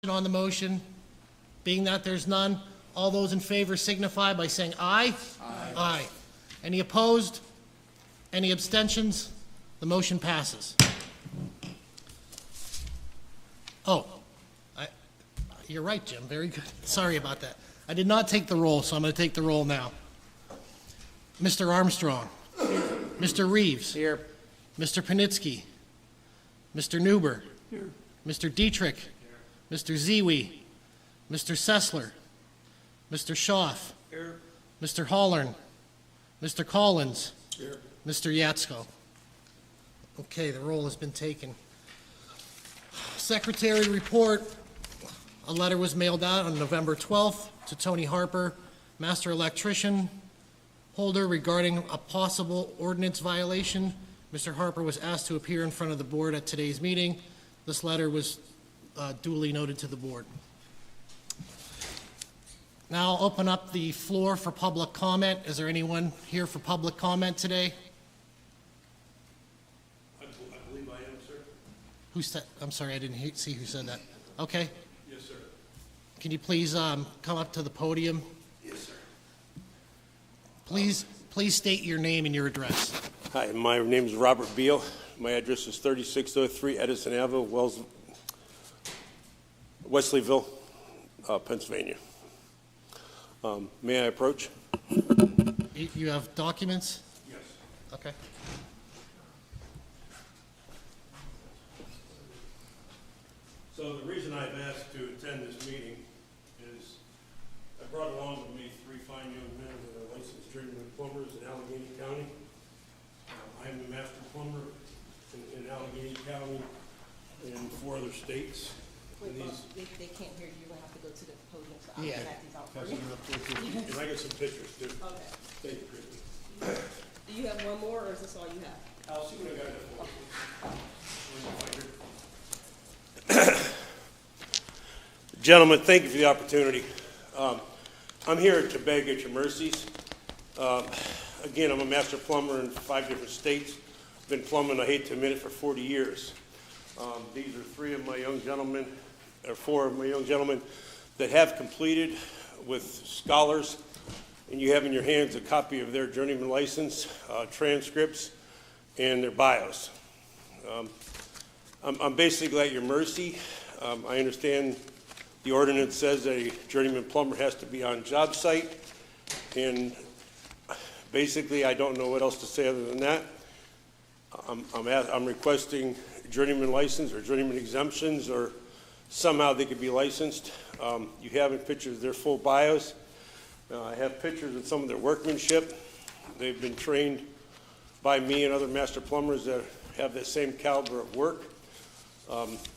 On the motion? Being that there's none, all those in favor signify by saying aye. Aye. Aye. Any opposed? Any abstentions? The motion passes. Oh, you're right, Jim. Very good. Sorry about that. I did not take the roll, so I'm going to take the roll now. Mr. Armstrong. Mr. Reeves. Here. Mr. Panitsky. Mr. Newber. Here. Mr. Dietrich. Mr. Ziwi. Mr. Sessler. Mr. Schaaf. Here. Mr. Hollern. Mr. Collins. Here. Mr. Yatsko. Okay, the roll has been taken. Secretary report. A letter was mailed out on November 12th to Tony Harper, Master Electrician Holder, regarding a possible ordinance violation. Mr. Harper was asked to appear in front of the board at today's meeting. This letter was duly noted to the board. Now I'll open up the floor for public comment. Is there anyone here for public comment today? I believe I am, sir. Who said, I'm sorry, I didn't see who said that. Okay. Yes, sir. Can you please come up to the podium? Yes, sir. Please state your name and your address. Hi, my name is Robert Beal. My address is 3603 Edison Avenue, Wesleyville, Pennsylvania. May I approach? You have documents? Yes. Okay. So the reason I've asked to attend this meeting is I brought along with me three fine young men that are licensed journeyman plumbers in Allegheny County. I'm the master plumber in Allegheny County and 4 other states. Wait, And these, they can't hear you, you're gonna have to go to the podium, so I'll Yeah. get these out for you. and I got some pictures too. Okay. Thank you, Christie. Do you have one more, or is this all you have? I'll see what I got there for you. Gentlemen, thank you for the opportunity. I'm here to beg at your mercies. Again, I'm a master plumber in 5 different states. Been plumbing, I hate to admit it, for 40 years. These are 3 of my young gentlemen, or 4 of my young gentlemen that have completed with scholars, and you have in your hands a copy of their journeyman license, transcripts, and their bios. I'm basically at your mercy. I understand the ordinance says a journeyman plumber has to be on job site, and basically I don't know what else to say other than that. I'm requesting journeyman license or journeyman exemptions, or somehow they could be licensed. You have in pictures their full bios. I have pictures of some of their workmanship. They've been trained by me and other master plumbers that have that same caliber of work.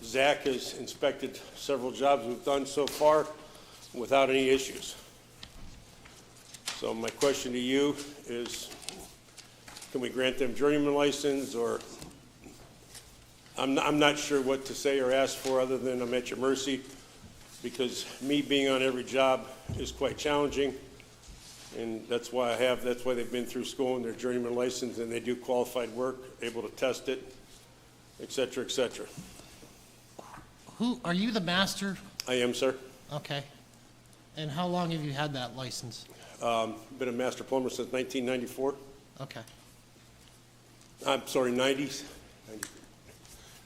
Zach has inspected several jobs we've done so far without any issues. So my question to you is, can we grant them journeyman license, or I'm not sure what to say or ask for other than I'm at your mercy, because me being on every job is quite challenging, and that's why they've been through school and their journeyman license, and they do qualified work, able to test it, et cetera, et cetera. Who, are you the master? I am, sir. Okay. And how long have you had that license? Been a master plumber since 1994. Okay. I'm sorry, 90s.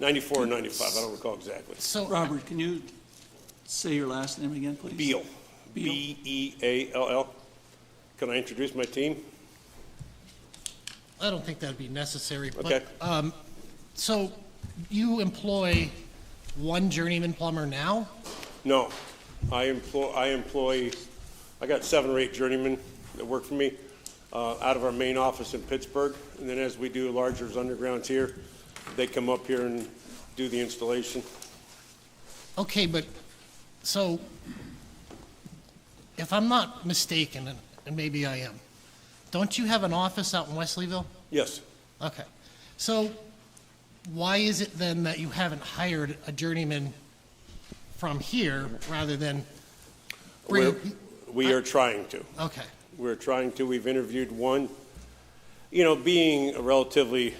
94 or 95, I don't recall exactly. So, Robert, can you say your last name again, please? Beal. Beal. B-E-A-L-L. Can I introduce my team? I don't think that'd be necessary. Okay. But, so you employ one journeyman plumber now? No. I got 7 or 8 journeymen that work for me out of our main office in Pittsburgh. And then as we do larger undergrounds here, they come up here and do the installation. Okay, but, so, if I'm not mistaken, and maybe I am, don't you have an office out in Wesleyville? Yes. Okay. So, why is it then that you haven't hired a journeyman from here rather than bring? We are trying to. Okay. We're trying to. We've interviewed one. You know, being a relatively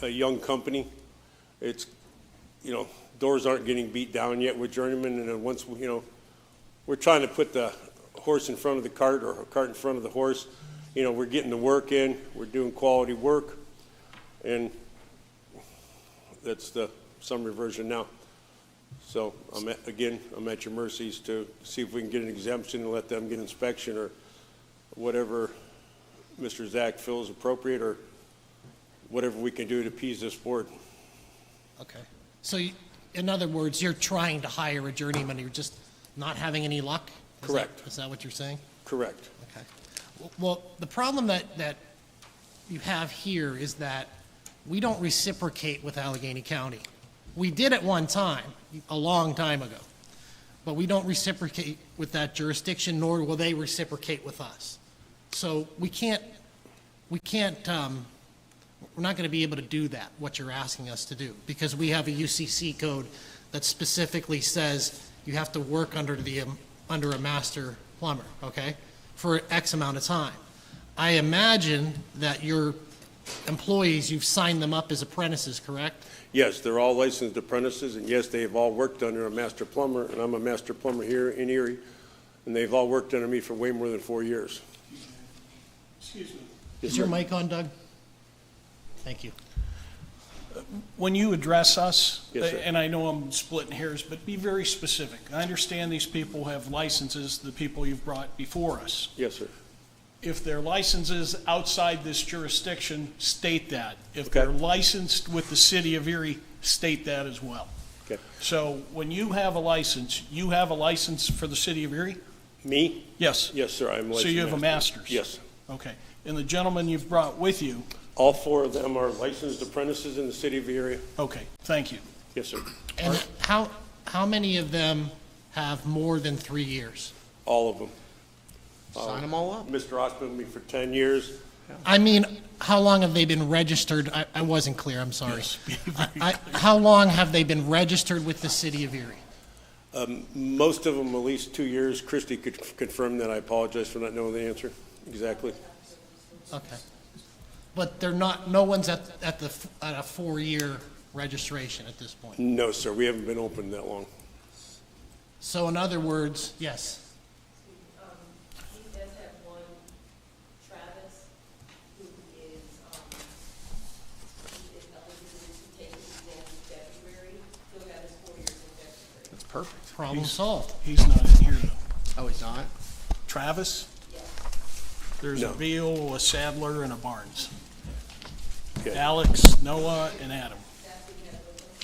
young company, it's, doors aren't getting beat down yet with journeyman, and then once, we're trying to put the horse in front of the cart or a cart in front of the horse. We're getting the work in, we're doing quality work, and that's the summary version now. So I'm at your mercies to see if we can get an exemption and let them get inspection or whatever Mr. Zach feels appropriate, or whatever we can do to appease this board. Okay. So in other words, you're trying to hire a journeyman, you're just not having any luck? Correct. Is that what you're saying? Correct. Okay. Well, the problem that you have here is that we don't reciprocate with Allegheny County. We did at one time, a long time ago, but we don't reciprocate with that jurisdiction, nor will they reciprocate with us. So we're not going to be able to do that, what you're asking us to do, because we have a UCC code that specifically says you have to work under a master plumber, okay, for X amount of time. I imagine that your employees, you've signed them up as apprentices, correct? Yes, they're all licensed apprentices, and yes, they've all worked under a master plumber, and I'm a master plumber here in Erie, and they've all worked under me for way more than 4 years. Excuse me. Is your mic on, Doug? Thank you. When you address us, Yes, sir. and I know I'm splitting hairs, but be very specific. I understand these people have licenses, the people you've brought before us. Yes, sir. If their licenses outside this jurisdiction, state that. If Okay. they're licensed with the city of Erie, state that as well. Okay. So when you have a license, you have a license for the city of Erie? Me? Yes. Yes, sir, I'm licensed. So you have a master. master's? Yes. Okay. And the gentleman you've brought with you, All 4 of them are licensed apprentices in the city of Erie. okay, thank you. Yes, sir. And how many of them have more than 3 years? All of them. Sign them all up. Mr. Osmond with me for 10 years. I mean, how long have they been registered? I wasn't clear, I'm sorry. Yes, be very How long have they been registered with the city of Erie? Most of them at least 2 years. Christie could confirm that. I apologize for not knowing the answer exactly. Okay. But they're not, no one's at a 4-year registration at this point. No, sir, we haven't been open that long. So in other words, yes, He does have one, Travis, who is, he is eligible to take his exam in February. He'll have his 4 years in February. That's perfect. problem solved. He's not in here, though. Oh, he's not? Travis? There's No. a Beal, a Sadler, and a Barnes. Yeah. Alex, Noah, and Adam.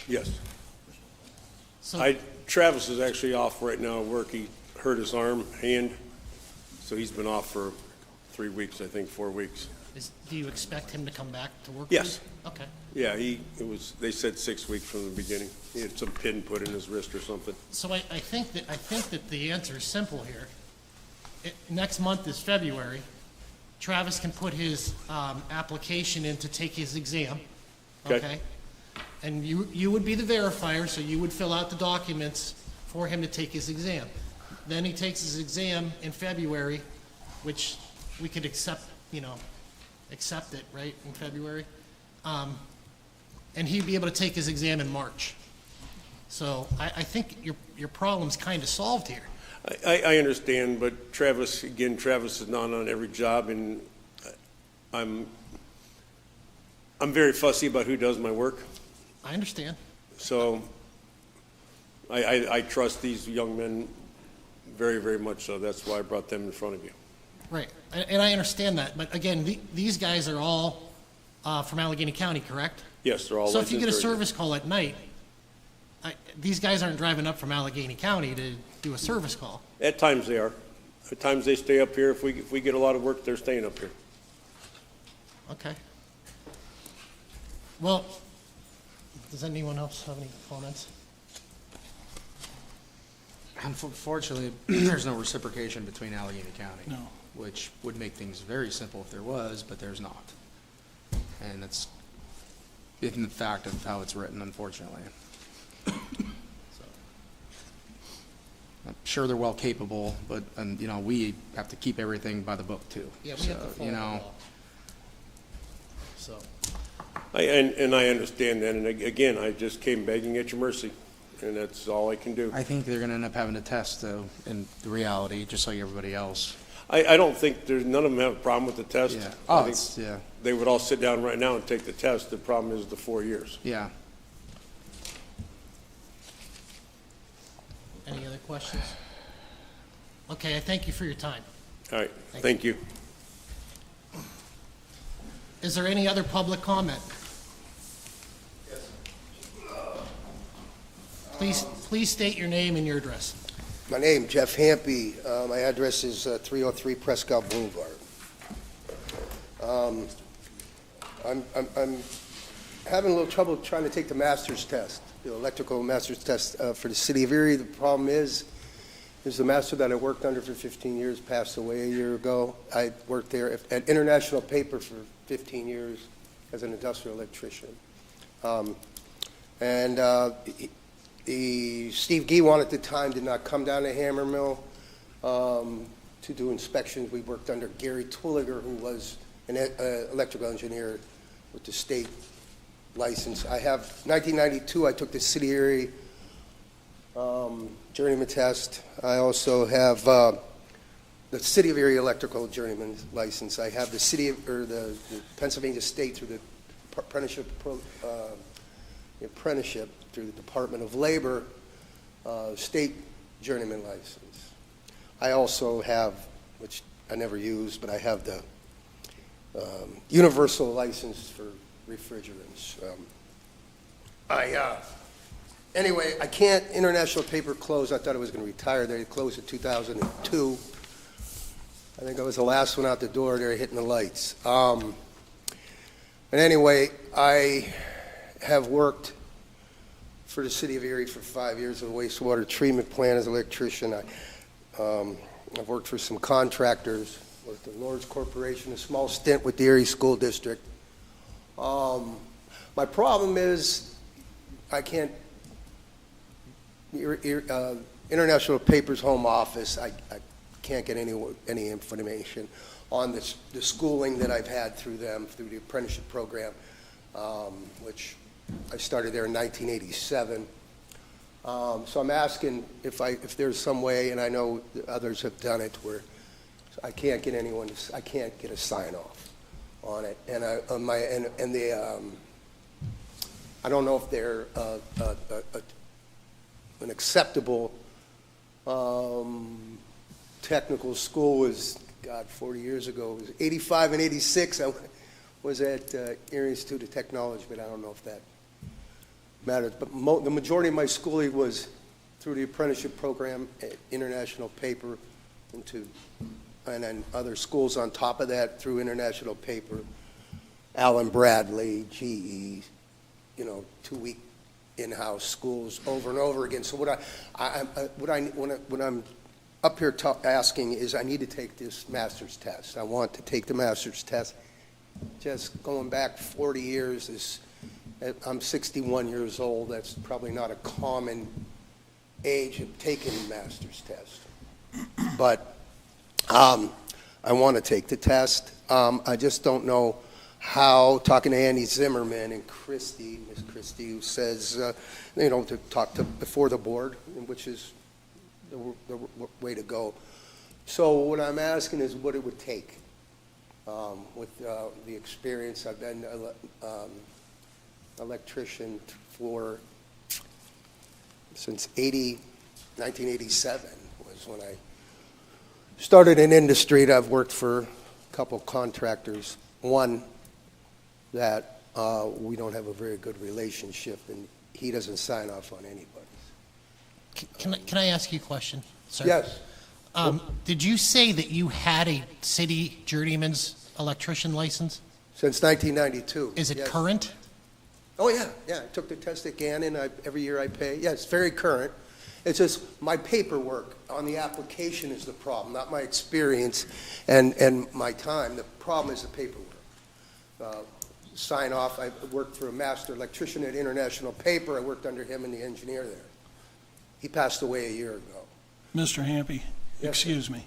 Yes. So, Travis is actually off right now at work. He hurt his hand, so he's been off for 3 weeks, I think, 4 weeks. do you expect him to come back to work? Yes. Okay. Yeah, they said 6 weeks from the beginning. He had some pin put in his wrist or something. So I think that the answer is simple here. Next month is February. Travis can put his application in to take his exam, Okay. okay? And you would be the verifier, so you would fill out the documents for him to take his exam. Then he takes his exam in February, which we could accept it, right, in February? And he'd be able to take his exam in March. So I think your problem's kind of solved here. I understand, but Travis is not on every job, and I'm very fussy about who does my work. I understand. So I trust these young men very, very much so. That's why I brought them in front of you. Right, and I understand that, but again, these guys are all from Allegheny County, correct? Yes, they're all So if you get a licensed right now. service call at night, these guys aren't driving up from Allegheny County to do a service call. At times they are. At times they stay up here. If we get a lot of work, they're staying up here. Okay. Well, does anyone else have any comments? Unfortunately, there's no reciprocation between Allegheny County. No. Which would make things very simple if there was, but there's not. And that's in the fact of how it's written, unfortunately. So, I'm sure they're well capable, but, we have to keep everything by the book too. Yeah, we have to So, follow the law. So, And I understand that, and again, I just came begging at your mercy. and that's all I can do. I think they're gonna end up having to test, though, in the reality, just like everybody else. I don't think none of them have a problem with the test. Yeah. I Oh, think yeah, they would all sit down right now and take the test. The problem is the 4 years. yeah. Any other questions? Okay, I thank you for your time. All right, thank you. Is there any other public comment? Please state your name and your address. My name, Jeff Hampy. My address is 303 Prescott Boulevard. I'm having a little trouble trying to take the master's test, the electrical master's test for the city of Erie. The problem is the master that I worked under for 15 years passed away a year ago. I worked there at International Paper for 15 years as an industrial electrician. Steve Giewant at the time did not come down to Hammermill to do inspections. We worked under Gary Twilliger, who was an electrical engineer with the state license. 1992, I took the City of Erie journeyman test. I also have the City of Erie electrical journeyman license. I have the Pennsylvania State through the apprenticeship through the Department of Labor state journeyman license. I also have, which I never use, but I have the universal license for refrigerants. Anyway, I can't, International Paper closed. I thought I was going to retire. They closed in 2002. I think I was the last one out the door there hitting the lights. And anyway, I have worked for the City of Erie for 5 years at a wastewater treatment plant as an electrician. I've worked for some contractors, worked at Lawrence Corporation, a small stint with the Erie School District. My problem is I can't, International Paper's home office, I can't get any information on the schooling that I've had through them, through the apprenticeship program, which I started there in 1987. So I'm asking if there's some way, and I know others have done it, where I can't get I can't get a sign off on it, and I don't know if they're an acceptable technical school. Was 40 years ago. It was 85 and 86. I was at Erie Institute of Technology, but I don't know if that matters. But the majority of my schooling was through the apprenticeship program at International Paper, and then other schools on top of that through International Paper, Allen Bradley, GE, 2-week in-house schools over and over again. So what I'm up here asking is I need to take this master's test. I want to take the master's test. Just going back 40 years, I'm 61 years old. That's probably not a common age of taking a master's test. But I want to take the test. I just don't know how, talking to Andy Zimmerman and Christie, Miss Christie, who says, to talk to before the board, which is the way to go. So what I'm asking is what it would take with the experience. I've been an electrician since 1987 was when I started in industry. I've worked for a couple contractors. One that we don't have a very good relationship, and he doesn't sign off on anybody's. Can I ask you a question, sir? Yes. Did you say that you had a city journeyman's electrician license? Since 1992. Is it yes. current? Oh, yeah. I took the test at Gannon. Every year I pay. Yeah, it's very current. It's just my paperwork on the application is the problem, not my experience and my time. The problem is the paperwork. Sign off. I worked for a master electrician at International Paper. I worked under him and the engineer there. He passed away a year ago. Mr. Hampy, Yes, excuse me.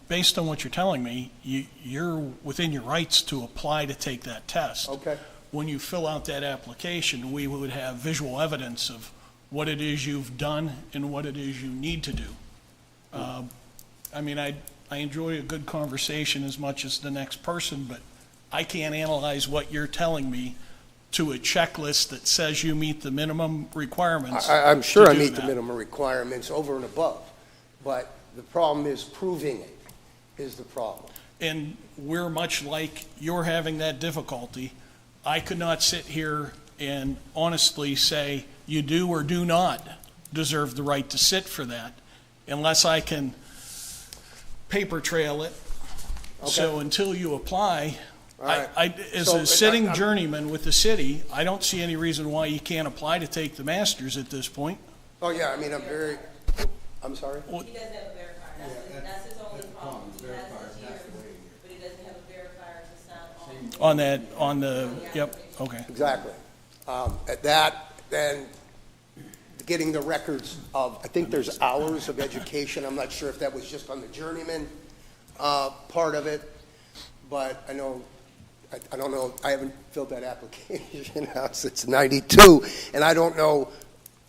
Based on what you're telling me, you're within your rights to apply to take that test. Okay. When you fill out that application, we would have visual evidence of what it is you've done and what it is you need to do. I mean, I enjoy a good conversation as much as the next person, but I can't analyze what you're telling me to a checklist that says you meet the minimum requirements. I'm sure to I do meet the that. minimum requirements over and above, but the problem is proving it is the problem. And we're much like you're having that difficulty. I could not sit here and honestly say you do or do not deserve the right to sit for that unless I can paper trail it. So until you apply, All right. as So, a sitting I'm- journeyman with the city, I don't see any reason why you can't apply to take the master's at this point. Oh, yeah, I mean, I'm sorry? He doesn't have a verifier, that's his only problem. He has his year, but he doesn't have a verifier to sign On the, yep, okay. Exactly. At that, then getting the records of, I think there's hours of education. I'm not sure if that was just on the journeyman part of it, but I know, I don't know, I haven't filled that application out since '92, and I don't know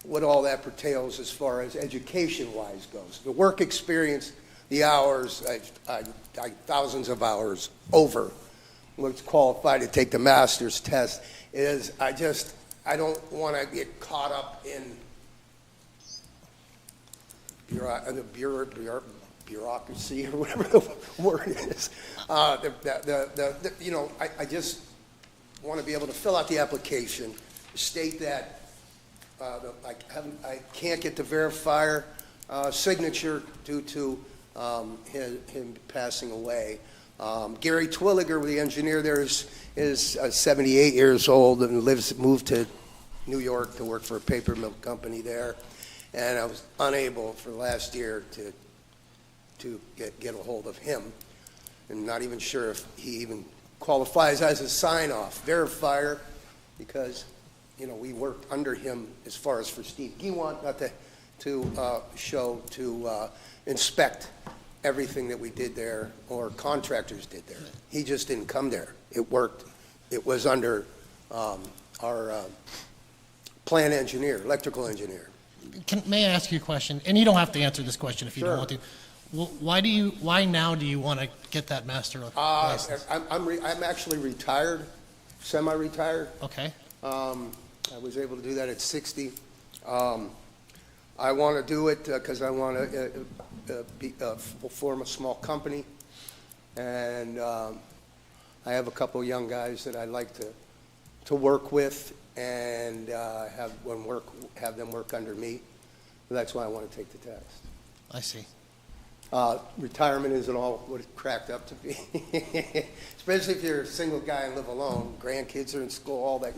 what all that pertains as far as education-wise goes. The work experience, the hours, thousands of hours over what's qualified to take the master's test is, I don't want to get caught up in bureaucracy or whatever the word is. I just want to be able to fill out the application, state that I can't get the verifier signature due to him passing away. Gary Twilliger, the engineer there, is 78 years old and moved to New York to work for a paper mill company there. And I was unable for last year to get a hold of him. And not even sure if he even qualifies as a sign-off verifier because, we worked under him as far as for Steve Giewant, not to inspect everything that we did there or contractors did there. He just didn't come there. It worked. It was under our plant engineer, electrical engineer. May I ask you a question? And you don't have to answer this question if you Sure. don't want to. Well, why now do you want to get that master license? I'm actually retired, semi-retired. Okay, I was able to do that at 60. I want to do it because I want to form a small company, and I have a couple of young guys that I'd like to work with and have them work under me. That's why I want to take the test. I see. Retirement isn't all what it's cracked up to be, especially if you're a single guy and live alone. Grandkids are in school, all that.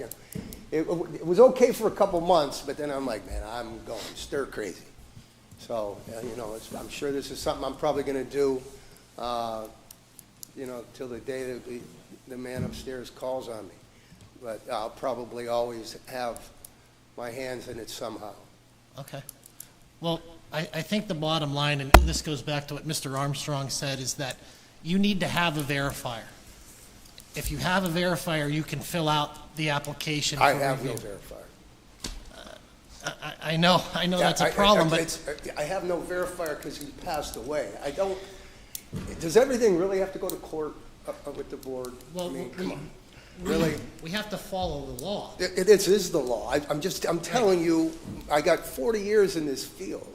It was okay for a couple months, but then I'm like, man, I'm going stir crazy. So I'm sure this is something I'm probably going to do, till the day that the man upstairs calls on me. But I'll probably always have my hands in it somehow. Okay. Well, I think the bottom line, and this goes back to what Mr. Armstrong said, is that you need to have a verifier. If you have a verifier, you can fill out the application for I have no review. verifier. I know that's a problem, but I have no verifier because he passed away. Does everything really have to go to court with the board? Well, I mean, come on. we Really? we have to follow the law. This is the law. I'm telling you, I got 40 years in this field.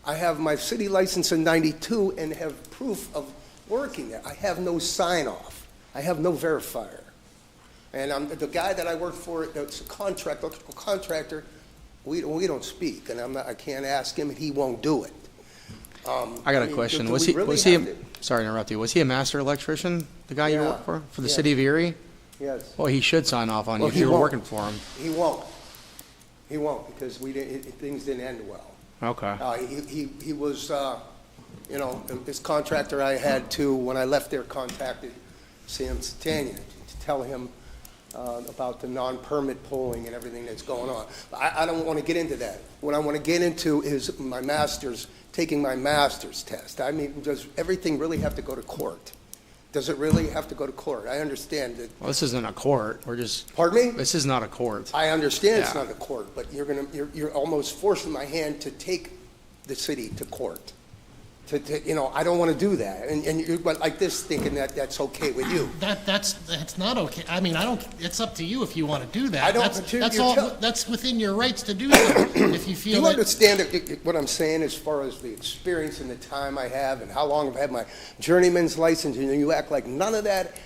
I have my city license in '92 and have proof of working there. I have no sign-off. I have no verifier. And the guy that I work for, that's a electrical contractor, we don't speak, and I can't ask him, and he won't do it. I got a question. Was he, sorry to interrupt you, was he a master electrician, the guy you Yeah. work for the Yeah. city of Erie? Yes. Well, he should sign off on you Well, if he you were won't. working for him. He won't. He won't, because things didn't end well. Okay. He was, this contractor I had to, when I left there, contacted Sam Satania to tell him about the non-permit polling and everything that's going on. I don't want to get into that. What I want to get into is taking my master's test. I mean, does everything really have to go to court? Does it really have to go to court? I understand that. Well, this isn't a court. We're just, Pardon me? this is not a court. I understand it's Yeah. not a court, but you're almost forcing my hand to take the city to court. I don't want to do that. And you're like this, thinking that that's okay with you. That's not okay. I mean, it's up to you if you want to do that. I don't- That's- but you're That's tell- that's within your rights to do so, if you Do feel you that. understand what I'm saying as far as the experience and the time I have and how long I've had my journeyman's license, and you act like none of that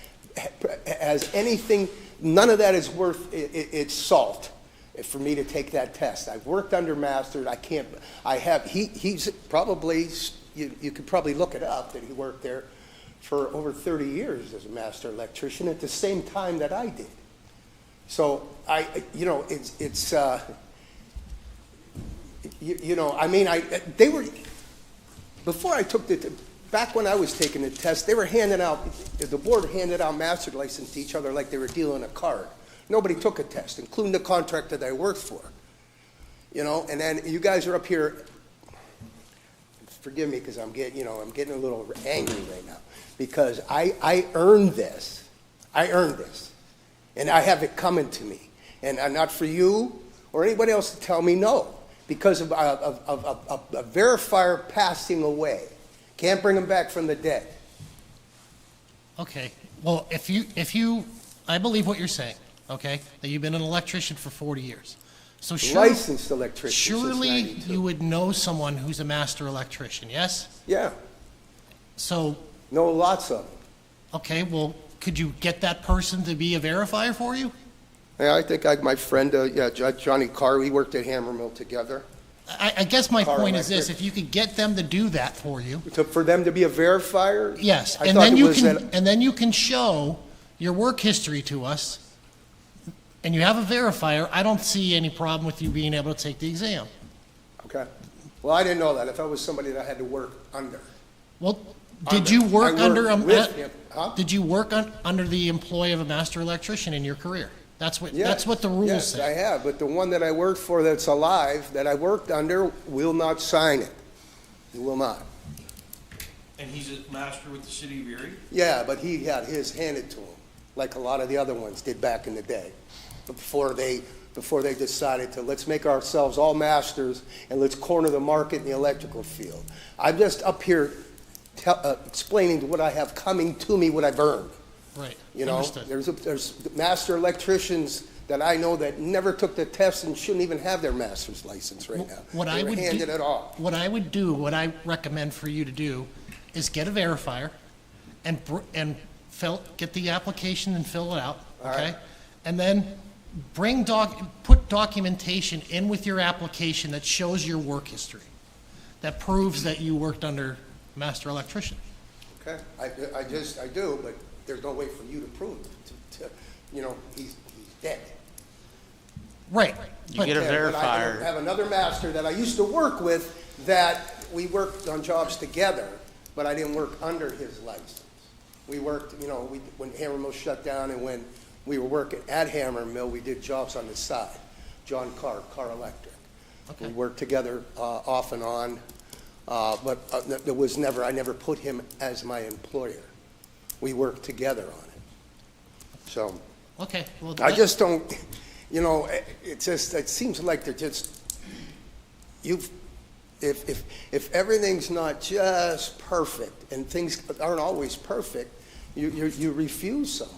has anything, none of that is worth its salt for me to take that test. I've worked under master, he's probably, you could probably look it up, that he worked there for over 30 years as a master electrician at the same time that I did. So they were, before I took back when I was taking the test, they were the board handed out master license to each other like they were dealing a card. Nobody took a test, including the contractor that I worked for. And then you guys are up here, forgive me because I'm getting a little angry right now, because I earned this. And I have it coming to me. And not for you or anybody else to tell me no, because of a verifier passing away. Can't bring him back from the dead. Okay, well, I believe what you're saying, okay? That you've been an electrician for 40 years. So Licensed electrician since surely 92. you would know someone who's a master electrician, yes? Yeah, So, know lots of them. okay, well, could you get that person to be a verifier for you? Yeah, I think my friend, Johnny Carr, we worked at Hammer Mill together. I guess my Car point is this, electric. if you could get them to do that for you, For them to be a verifier? yes, I and thought then it you was can, that- and then you can show your work history to us, and you have a verifier, I don't see any problem with you being able to take the exam. Okay. Well, I didn't know that. I thought it was somebody that I had to work under. Well, did you work I under worked with him. Huh? Did you work under the employ of a master electrician in your career? That's what the rules Yes, I say. have, but the one that I worked for that's alive, that I worked under, will not sign it. He will not. And he's a master with the city of Erie? Yeah, but he had his handed to him, like a lot of the other ones did back in the day, before they decided to, let's make ourselves all masters and let's corner the market in the electrical field. I'm just up here explaining what I have coming to me, what I've earned. Right, You know, understood. there's master electricians that I know that never took the test and shouldn't even have their master's license right now. What I They were would do- handed it off. What I recommend for you to do is get a verifier and get the application and fill it out, All okay? right. And then put documentation in with your application that shows your work history, that proves that you worked under a master electrician. Okay, I do, but there's no way for you to prove it. He's dead. Right. You get a Yeah, but I verifier. have another master that I used to work with that we worked on jobs together, but I didn't work under his license. We worked, when Hammer Mill shut down and when we were working at Hammer Mill, we did jobs on the side. John Carr, Carr Electric. We Okay. worked together off and on, but I never put him as my employer. We worked together on it. So. Okay, well. I just don't, it seems like they're just, if everything's not just perfect, and things aren't always perfect, you refuse someone.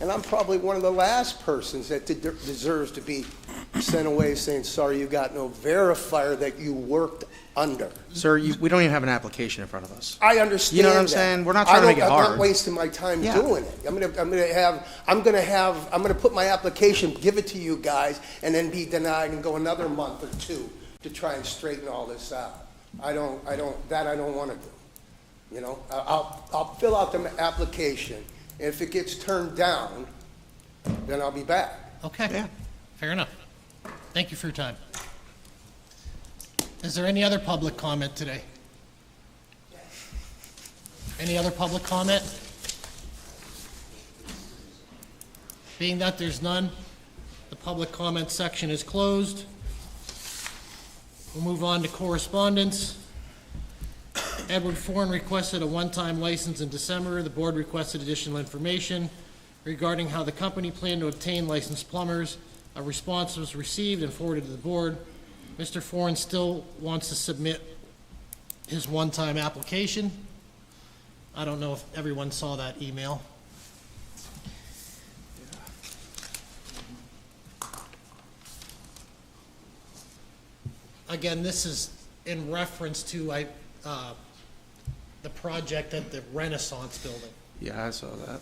And I'm probably one of the last persons that deserves to be sent away saying, sorry, you got no verifier that you worked under. Sir, we don't even have an application in front of us. I understand You know what I'm that. saying? We're not trying to make it I'm hard. not wasting my time Yeah. doing it. I'm gonna put my application, give it to you guys, and then be denied and go another month or two to try and straighten all this out. I don't wanna do. I'll fill out the application, and if it gets turned down, then I'll be back. Okay. Yeah. Fair enough. Thank you for your time. Is there any other public comment today? Any other public comment? Being that there's none, the public comment section is closed. We'll move on to correspondence. Edward Foran requested a one-time license in December. The board requested additional information regarding how the company planned to obtain licensed plumbers. A response was received and forwarded to the board. Mr. Foran still wants to submit his one-time application. I don't know if everyone saw that email. Again, this is in reference to the project at the Renaissance Building. Yeah, I saw that.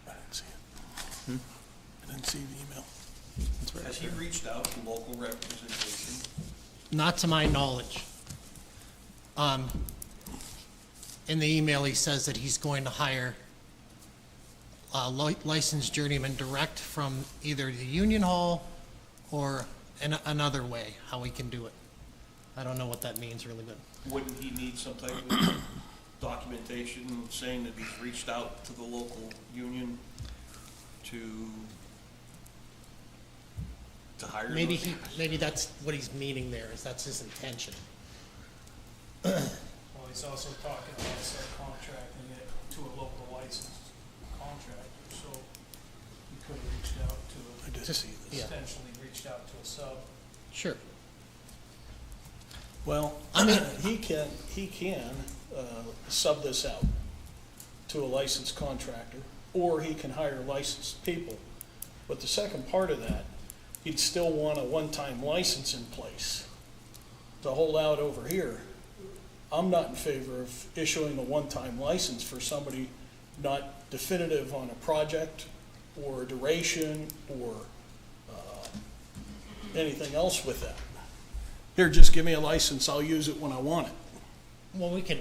I didn't see it. I didn't see the email. That's right. Has he reached out to local representation? Not to my knowledge. In the email, he says that he's going to hire a licensed journeyman direct from either the Union Hall or another way, how we can do it. I don't know what that means really, but Wouldn't he need some type of documentation saying that he's reached out to the local union to hire? maybe those? maybe that's what he's meaning there, is that's his intention. Well, he's also talking about subcontracting it to a local licensed contractor, so he could have reached out to, I did see this. Yeah. Potentially reached out to a sub. Sure. Well, I mean, he can sub this out to a licensed contractor, or he can hire licensed people. But the second part of that, he'd still want a one-time license in place to hold out over here. I'm not in favor of issuing a one-time license for somebody not definitive on a project or a duration or anything else with that. Here, just give me a license, I'll use it when I want it. well, we can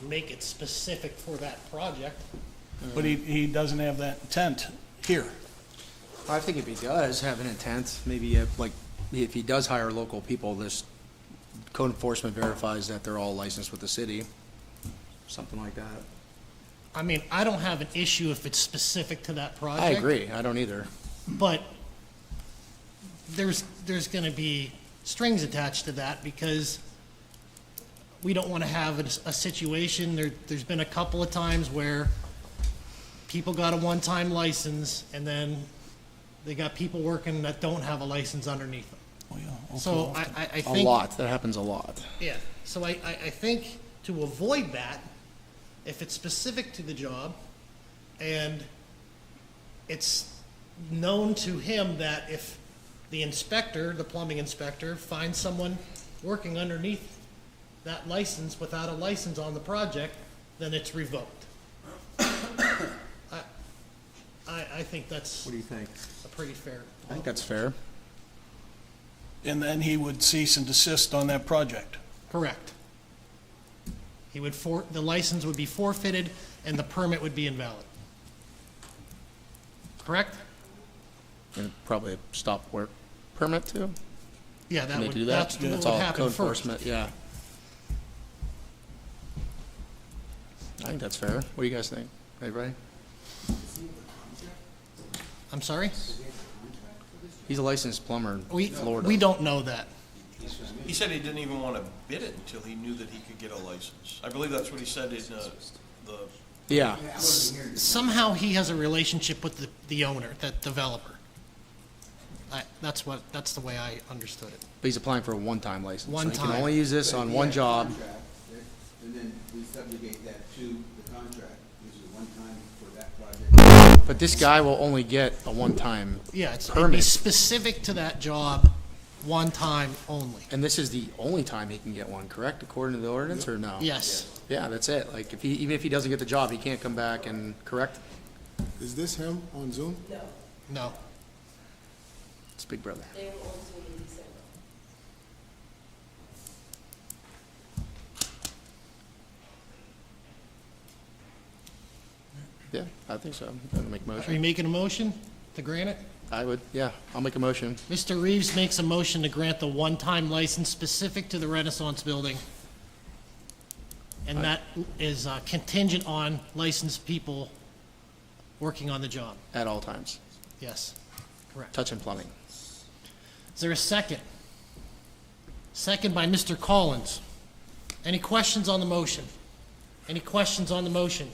make it specific for that project. But he doesn't have that intent here. I think if he does have an intent, maybe like, if he does hire local people, this code enforcement verifies that they're all licensed with the city, something like that. I mean, I don't have an issue if it's specific to that project. I agree, I don't either. But there's gonna be strings attached to that, because we don't wanna have a situation, there's been a couple of times where people got a one-time license, and then they got people working that don't have a license underneath them. Oh, yeah. So I A think. lot, that happens a lot. Yeah, so I think to avoid that, if it's specific to the job, and it's known to him that if the inspector, the plumbing inspector, finds someone working underneath that license without a license on the project, then it's revoked. I think that's What do you think? a pretty fair. I think that's fair. And then he would cease and desist on that project. Correct. He would the license would be forfeited and the permit would be invalid. Correct? And probably a stop work permit too? Yeah, Can they do that? that's what That's would all happen code first. enforcement, yeah. I think that's fair. What do you guys think? Anybody? I'm sorry? He's a licensed plumber in Florida. We don't know that. He said he didn't even want to bid it until he knew that he could get a license. I believe that's what he said in the, Yeah, Somehow he has a relationship with the owner, that developer. That's the way I understood it. but he's applying for a one-time license. One He time. can only use this on one job. And then we subjugate that to the contract, this is one time for that project. But this guy will only get a one-time, Yeah, it'd be Permit. specific to that job, one time only. and this is the only time he can get one, correct, according to the ordinance, or no? Yes. Yeah, that's it. Like, even if he doesn't get the job, he can't come back and correct. Is this him on Zoom? No, No. It's Big Brother. they were on Zoom in December. Yeah, I think so. I'll make a Are you motion. making a motion to grant it? I would, yeah, I'll make a motion. Mr. Reeves makes a motion to grant the one-time license specific to the Renaissance Building. And that is contingent on licensed people working on the job. At all times. Yes, correct. Touching plumbing. Is there a second? Second by Mr. Collins. Any questions on the motion? Any questions on the motion?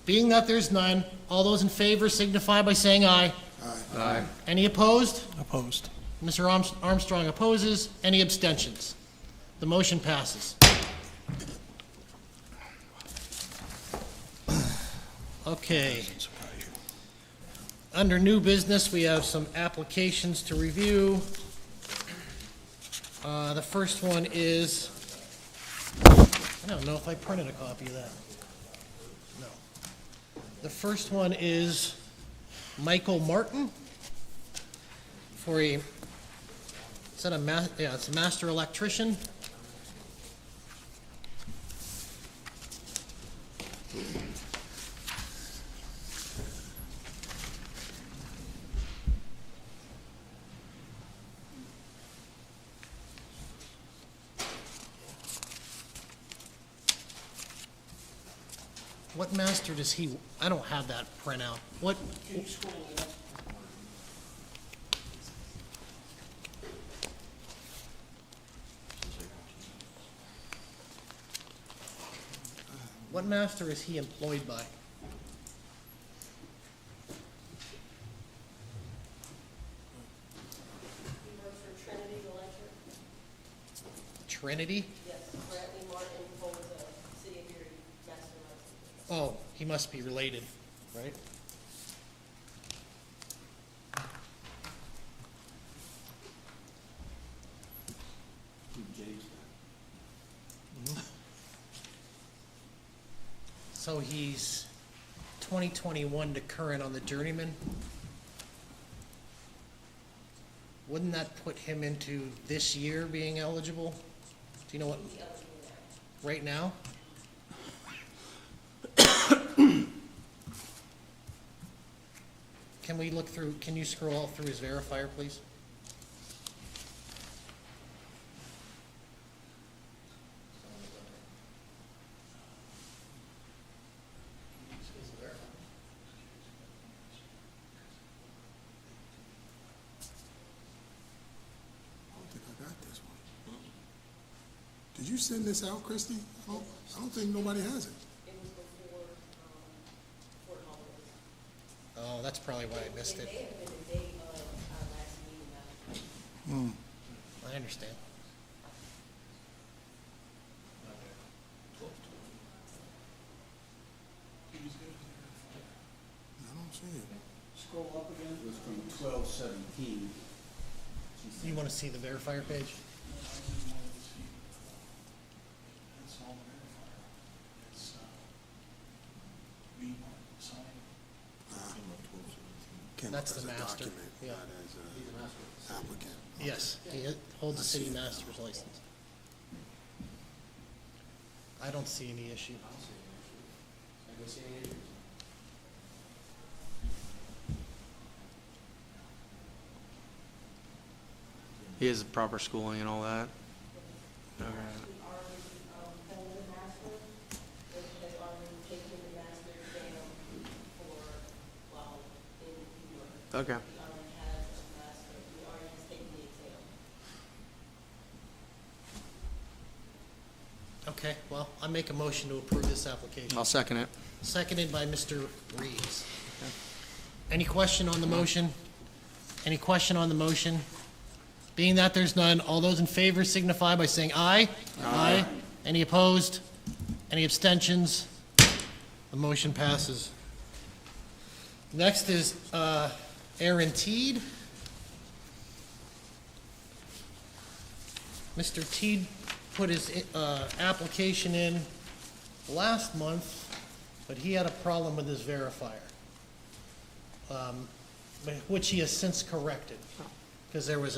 Being that there's none, all those in favor signify by saying aye. Aye. Any opposed? Opposed. Mr. Armstrong opposes. Any abstentions? The motion passes. Okay. Under new business, we have some applications to review. The first one is, I don't know if I printed a copy of that. No. The first one is Michael Martin for a, it's a master electrician. What master does he, I don't have that printout. What? What master is he employed by? He works for Trinity Electric. Trinity? Yes, Brantley Martin holds a City of Erie master license. Oh, he must be related, right? So he's 2021 to current on the journeyman. Wouldn't that put him into this year being eligible? Do you know what, He's eligible now. right now? Can we look through, can you scroll through his verifier, please? I don't think I got this one. Did you send this out, Christie? I don't think nobody has it. It was before, Fort Holidays. Oh, that's probably why I missed It it. may have been the date of our last meeting now. I understand. I don't see it. Scroll up again. It was from 12/17. You want to see the verifier page? Came up That's as the a master, document, yeah. not as a applicant. Yes, he holds a city master's license. I don't see any issue. He has proper schooling and all that. Okay. He already, holds a master, has already taken the master exam for, well, in New York. Okay. He already has a master, he already has taken the exam. Okay, well, I make a motion to approve this application. I'll second it. Seconded by Mr. Reeves. Any question on the motion? Any question on the motion? Being that there's none, all those in favor signify by saying aye. Aye. Any opposed? Any abstentions? The motion passes. Next is Aaron Teed. Mr. Teed put his application in last month, but he had a problem with his verifier, which he has since corrected, because there was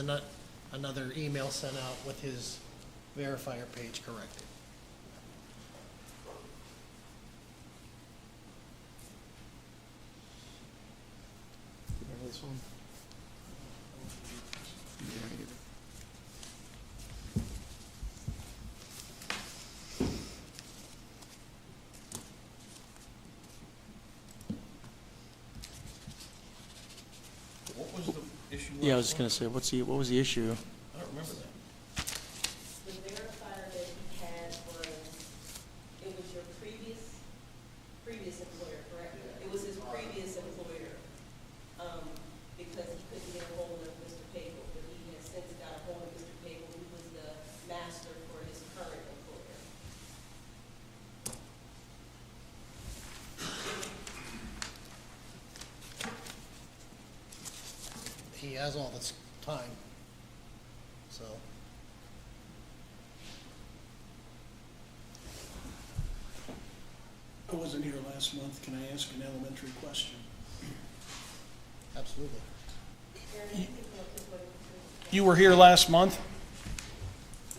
another email sent out with his verifier page corrected. This one? Yeah, I was just gonna say, what was the issue? I don't remember that. The verifier that he had was, it was your previous employer, correct? It was his previous employer, because he couldn't get a hold of Mr. Pagel, but he has since got a hold of Mr. Pagel, who was the master for his current employer. He has all this time, so. I wasn't here last month. Can I ask an elementary question? Absolutely. You were here last month?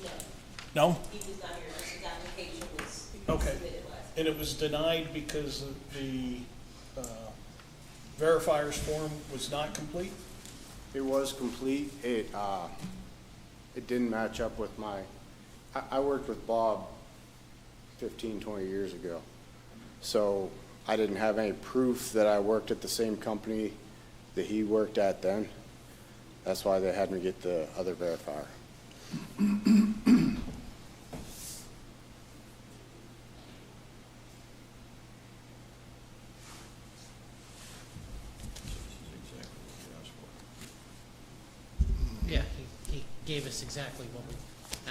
No, No? he was not here, his application was Okay. submitted last. And it was denied because the verifier's form was not complete? It was complete. It didn't match up with I worked with Bob 15, 20 years ago. So I didn't have any proof that I worked at the same company that he worked at then. That's why they had me get the other verifier. Yeah, he gave us exactly what we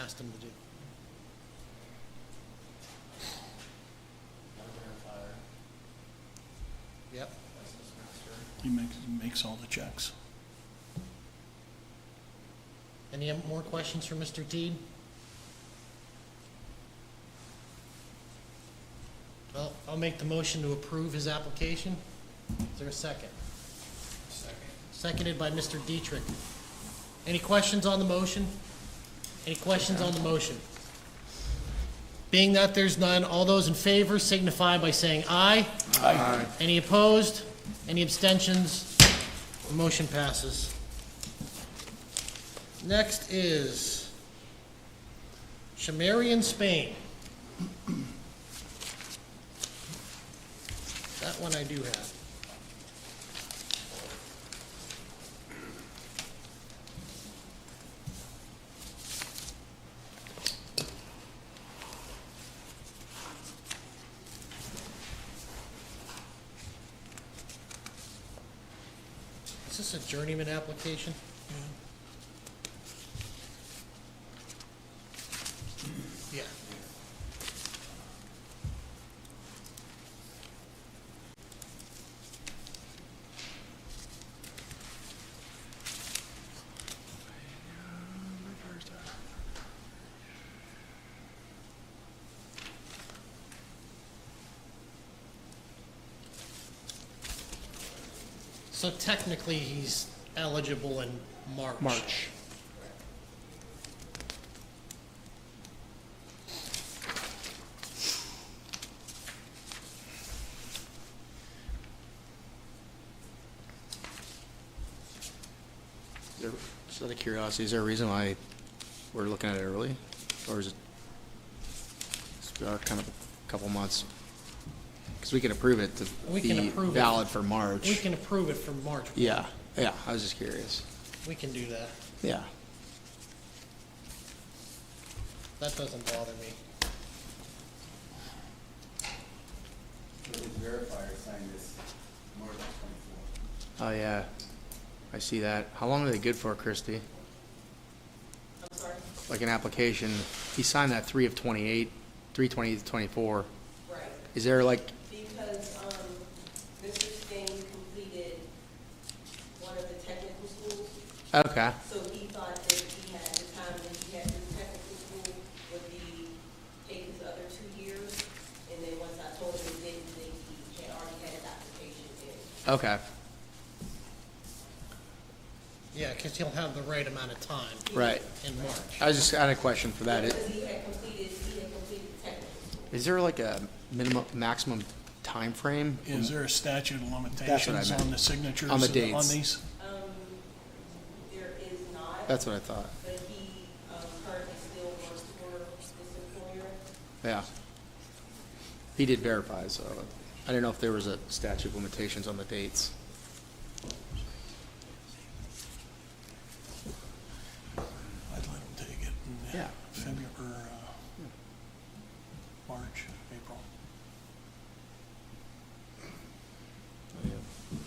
asked him to do. Yep. He makes all the checks. Any more questions for Mr. Teed? Well, I'll make the motion to approve his application. Is there a second? Second. Seconded by Mr. Dietrich. Any questions on the motion? Any questions on the motion? Being that there's none, all those in favor signify by saying aye. Aye. Any opposed? Any abstentions? The motion passes. Next is Shamarian, Spain. That one I do have. Is this a journeyman application? Yeah. So technically, he's eligible in March. March. Just out of curiosity, is there a reason why we're looking at it early? Or is it kind of a couple months? Because we can approve it to We can be approve it. valid for March. We can approve it for March. Yeah, I was just curious. We can do that. Yeah. That doesn't bother me. His verifier signed this March 24th. Oh, yeah. I see that. How long are they good for, Christie? I'm sorry? Like an application, he signed that 3/28/24. Right. Is there like, Because, Mr. Sting completed one of the technical schools, okay, so he thought that he had the time that he had through technical school would be, take his other 2 years, and then once I told him he didn't think he had already had his application in. okay, Yeah, because he'll have the right amount of time right. in March. I was just had a question for that. Because he had completed the technical school. Is there like a maximum time frame? Is there a statute of That's what I limitations meant. on the signatures On the on dates. these? There is not. That's what I thought. But he currently still works for this employer. Yeah. He did verify, so I didn't know if there was a statute of limitations on the dates. February, March, April.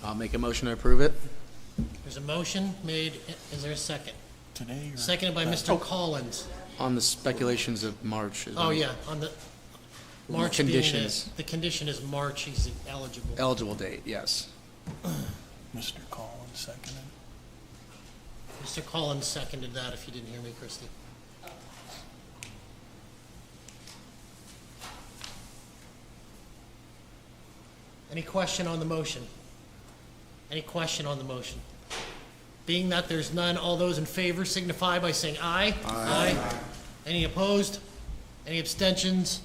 I'll make a motion to approve it. There's a motion made, is there a second? Today or? Seconded by Mr. Collins. On the speculations of March. Oh, yeah, on the, March being Conditions. the condition is March, he's eligible. Eligible date, yes. Mr. Collins seconded. Mr. Collins seconded that, if you didn't hear me, Christie. Any question on the motion? Any question on the motion? Being that there's none, all those in favor signify by saying aye. Aye. Any opposed? Any abstentions?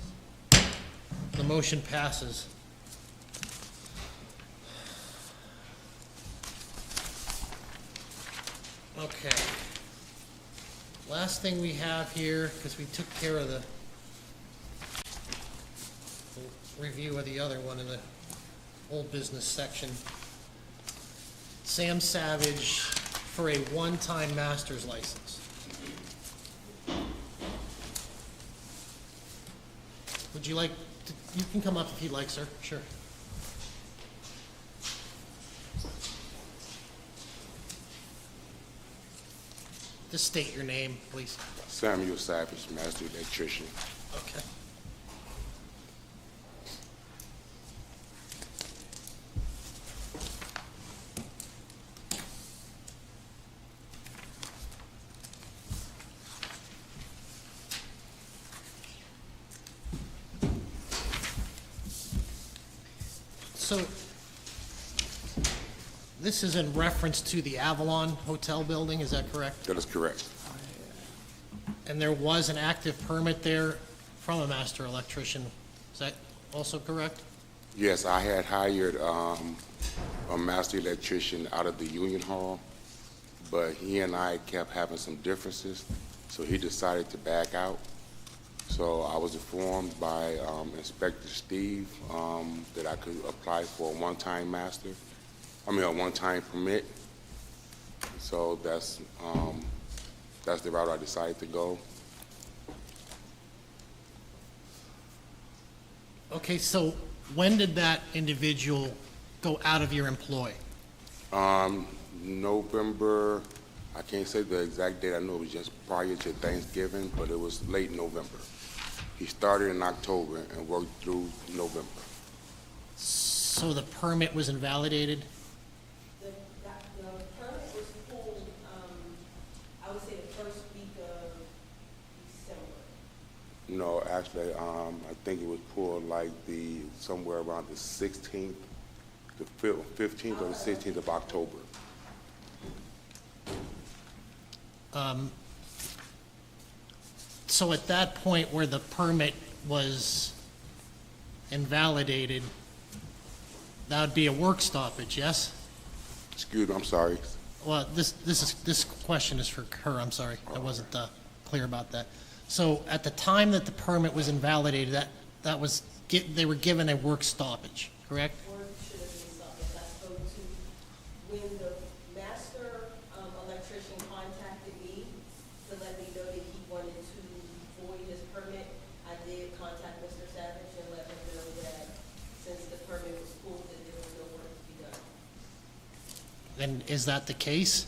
The motion passes. Okay. Last thing we have here, because we took care of the review of the other one in the old business section. Sam Savage for a one-time master's license. Would you like, you can come up if you'd like, sir. Sure. Just state your name, please. Samuel Savage, master electrician. Okay. So, this is in reference to the Avalon Hotel building, is that correct? That is correct. And there was an active permit there from a master electrician, is that also correct? Yes, I had hired a master electrician out of the Union Hall, but he and I kept having some differences, so he decided to back out. So I was informed by Inspector Steve that I could apply for a one-time permit. So that's the route I decided to go. Okay, so when did that individual go out of your employ? November, I can't say the exact date, I know it was just prior to Thanksgiving, but it was late November. He started in October and worked through November. So the permit was invalidated? The permit was pulled, I would say the first week of December. No, actually, I think it was pulled like somewhere around the 16th, the 15th or the 16th of October. So at that point where the permit was invalidated, that would be a work stoppage, yes? Excuse me, I'm sorry. Well, this question is for her, I'm sorry, I wasn't clear about that. So at the time that the permit was invalidated, they were given a work stoppage, correct? Work should have been stopped, I spoke to, when the master electrician contacted me to let me know that he wanted to void his permit, I did contact Mr. Savage and let him know that since the permit was pulled, that there was no work to be done. And is that the case?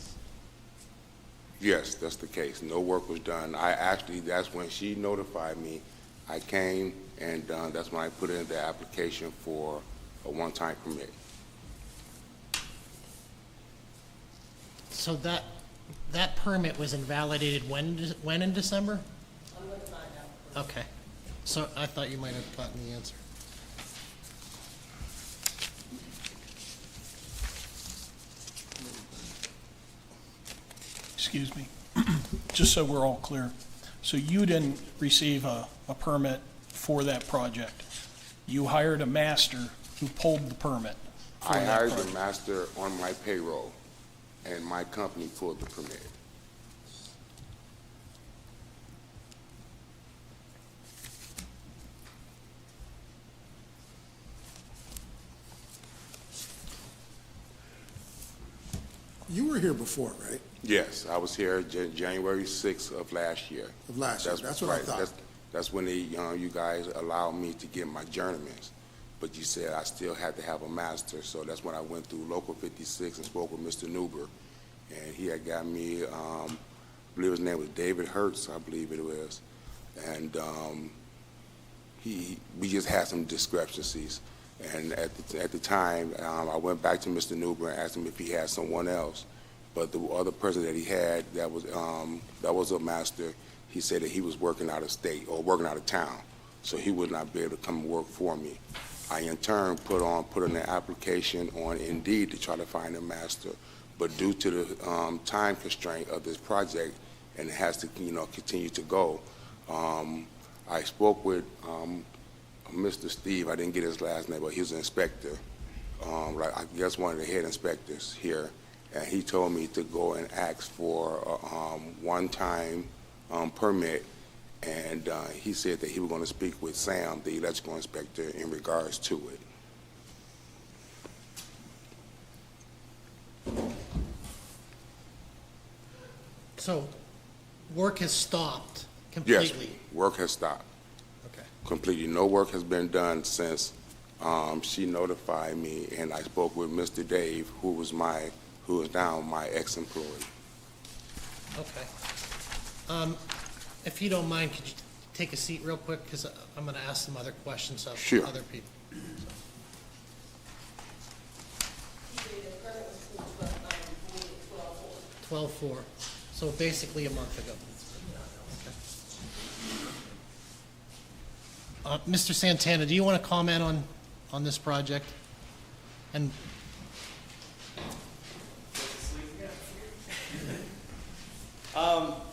Yes, that's the case. No work was done. That's when she notified me. I came and that's when I put in the application for a one-time permit. So that permit was invalidated when in December? I'm gonna find out. Okay. So I thought you might have gotten the answer. Excuse me, just so we're all clear. So you didn't receive a permit for that project. You hired a master who pulled the permit for I that hired the project. master on my payroll, and my company pulled the permit. You were here before, right? Yes, I was here January 6th of last year. Of last year, that's what I right. thought. That's when you guys allowed me to get my journeyman's. But you said I still had to have a master, so that's when I went through Local 56 and spoke with Mr. Newber. And he had got me, I believe his name was David Hertz, I believe it was. And we just had some discrepancies. And at the time, I went back to Mr. Newber and asked him if he had someone else. But the other person that he had that was a master, he said that he was working out of state or working out of town, so he would not be able to come and work for me. I in turn put in an application on Indeed to try to find a master, but due to the time constraint of this project, and it has to continue to go, I spoke with Mr. Steve. I didn't get his last name, but he was an inspector, like I guess one of the head inspectors here, and he told me to go and ask for a one-time permit. And he said that he was going to speak with Sam, the electrical inspector, in regards to it. So, work has stopped completely? Yes, work has stopped. Okay. Completely. No work has been done since she notified me, and I spoke with Mr. Dave, who is now my ex-employee. Okay. If you don't mind, could you take a seat real quick, because I'm going to ask some other questions of Sure. other people. The permit was for 12/4, so basically a month ago. Okay. Mr. Santana, do you want to comment on this project? And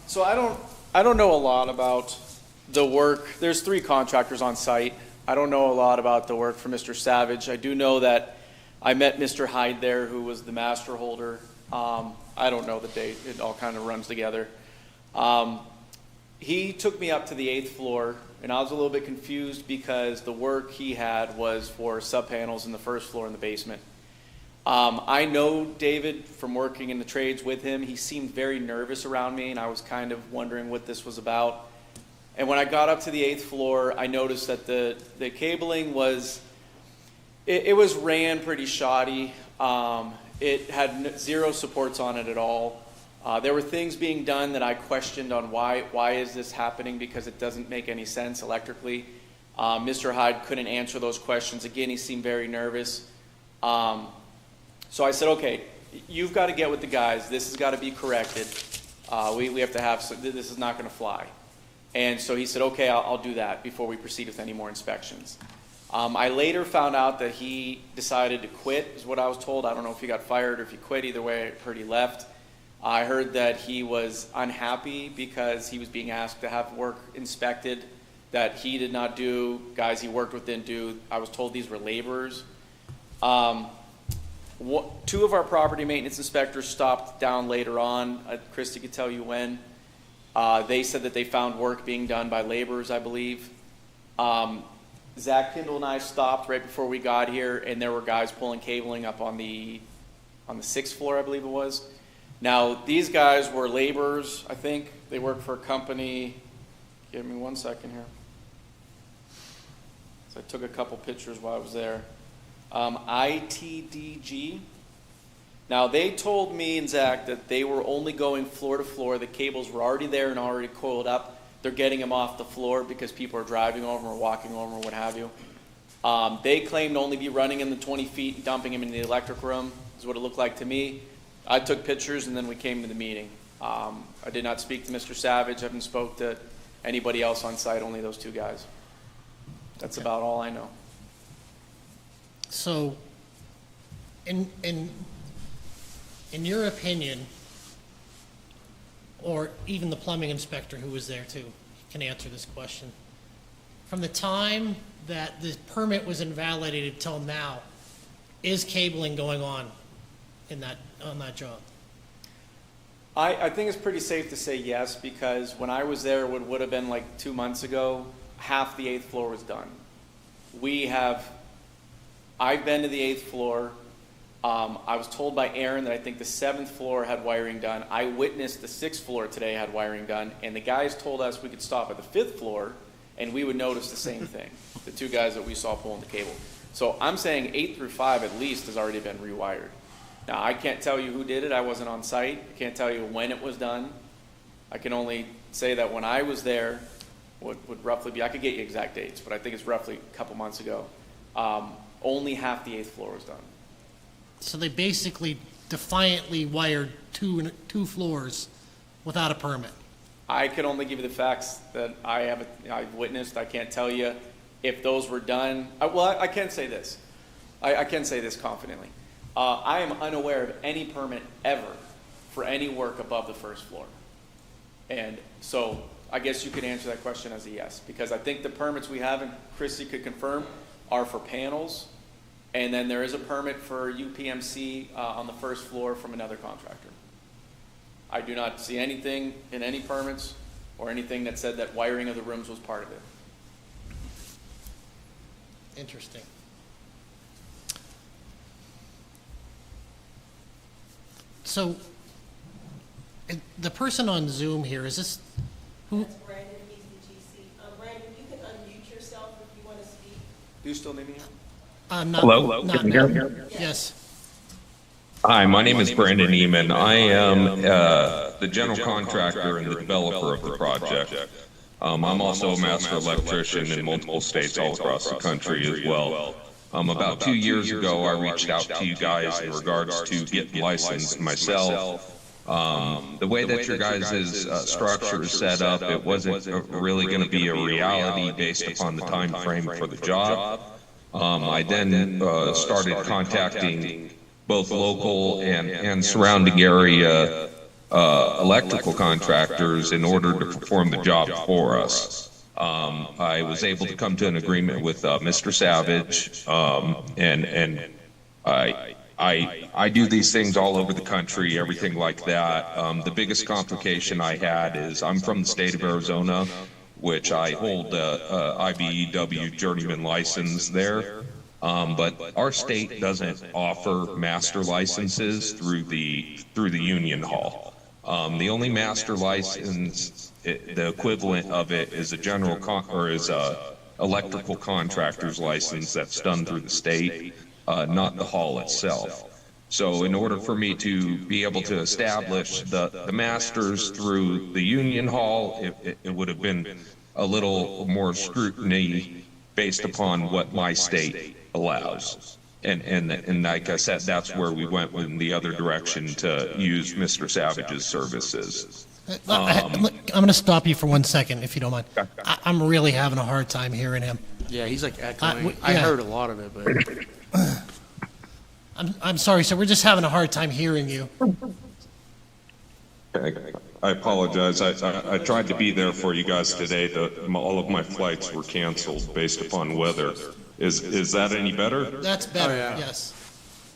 So I don't know a lot about the work. There's 3 contractors on site. I don't know a lot about the work for Mr. Savage. I do know that I met Mr. Hyde there, who was the master holder. I don't know the date. It all kind of runs together. He took me up to the 8th floor, and I was a little bit confused because the work he had was for sub-panels in the 1st floor in the basement. I know David from working in the trades with him. He seemed very nervous around me, and I was kind of wondering what this was about. And when I got up to the 8th floor, I noticed that the cabling was, it was ran pretty shoddy. It had 0 supports on it at all. There were things being done that I questioned on why is this happening, because it doesn't make any sense electrically. Mr. Hyde couldn't answer those questions. Again, he seemed very nervous. So I said, okay, you've got to get with the guys. This has got to be corrected. We have to have, this is not going to fly. And so he said, okay, I'll do that before we proceed with any more inspections. I later found out that he decided to quit, is what I was told. I don't know if he got fired or if he quit. Either way, I heard he left. I heard that he was unhappy because he was being asked to have work inspected that he did not do, guys he worked with didn't do. I was told these were laborers. 2 of our property maintenance inspectors stopped down later on. Christy could tell you when. They said that they found work being done by laborers, I believe. Zach Kindle and I stopped right before we got here, and there were guys pulling cabling up on the 6th floor, I believe it was. Now, these guys were laborers, I think. They worked for a company. Give me 1 second here. So I took a couple pictures while I was there. ITDG. Now, they told me and Zach that they were only going floor to floor. The cables were already there and already coiled up. They're getting them off the floor because people are driving over or walking over or what have you. They claimed to only be running in the 20 feet and dumping them in the electric room, is what it looked like to me. I took pictures and then we came to the meeting. I did not speak to Mr. Savage. I haven't spoke to anybody else on site, only those 2 guys. That's about all I know. So, in your opinion, or even the plumbing inspector who was there too, can answer this question. From the time that the permit was invalidated till now, is cabling going on on that job? I think it's pretty safe to say yes, because when I was there, what would have been like 2 months ago, half the 8th floor was done. I've been to the 8th floor. I was told by Aaron that I think the 7th floor had wiring done. I witnessed the 6th floor today had wiring done, and the guys told us we could stop at the 5th floor and we would notice the same thing, the two guys that we saw pulling the cable. So I'm saying 8 through 5 at least has already been rewired. Now, I can't tell you who did it. I wasn't on site. I can't tell you when it was done. I can only say that when I was there, would roughly be, I could get you exact dates, but I think it's roughly a couple months ago, only half the 8th floor was done. So they basically defiantly wired two floors without a permit. I can only give you the facts that I've witnessed. I can't tell you if those were done. I can say this. I can say this confidently. I am unaware of any permit ever for any work above the 1st floor. And so I guess you could answer that question as a yes, because I think the permits we have, and Christy could confirm, are for panels. And then there is a permit for UPMC on the 1st floor from another contractor. I do not see anything in any permits or anything that said that wiring of the rooms was part of it. Interesting. So, the person on Zoom here, is this, who? That's Brandon, he's the GC. Brandon, you can unmute yourself if you want to speak. Do you still need me? Hello? Can you hear me? Yes. Hi, my name is Brandon Eman. I am the general contractor and the developer of the project. I'm also a master electrician in multiple states all across the country as well. About 2 years ago, I reached out to you guys in regards to getting licensed myself. The way that your guys' structure is set up, it wasn't really going to be a reality based upon the time frame for the job. I then started contacting both local and surrounding area electrical contractors in order to perform the job for us. I was able to come to an agreement with Mr. Savage, and I do these things all over the country, everything like that. The biggest complication I had is I'm from the state of Arizona, which I hold a IBEW journeyman license there. But our state doesn't offer master licenses through the union hall. The only master license, the equivalent of it is a electrical contractor's license that's done through the state, not the hall itself. So in order for me to be able to establish the masters through the union hall, it would have been a little more scrutiny based upon what my state allows. And like I said, that's where we went in the other direction to use Mr. Savage's services. I'm going to stop you for 1 second, if you don't mind. I'm really having a hard time hearing him. Yeah, he's like echoing. I yeah. heard a lot of it, but I'm sorry, sir. We're just having a hard time hearing you. I apologize. I tried to be there for you guys today. All of my flights were canceled based upon weather. Is that any better? That's better, Oh, yeah. yes.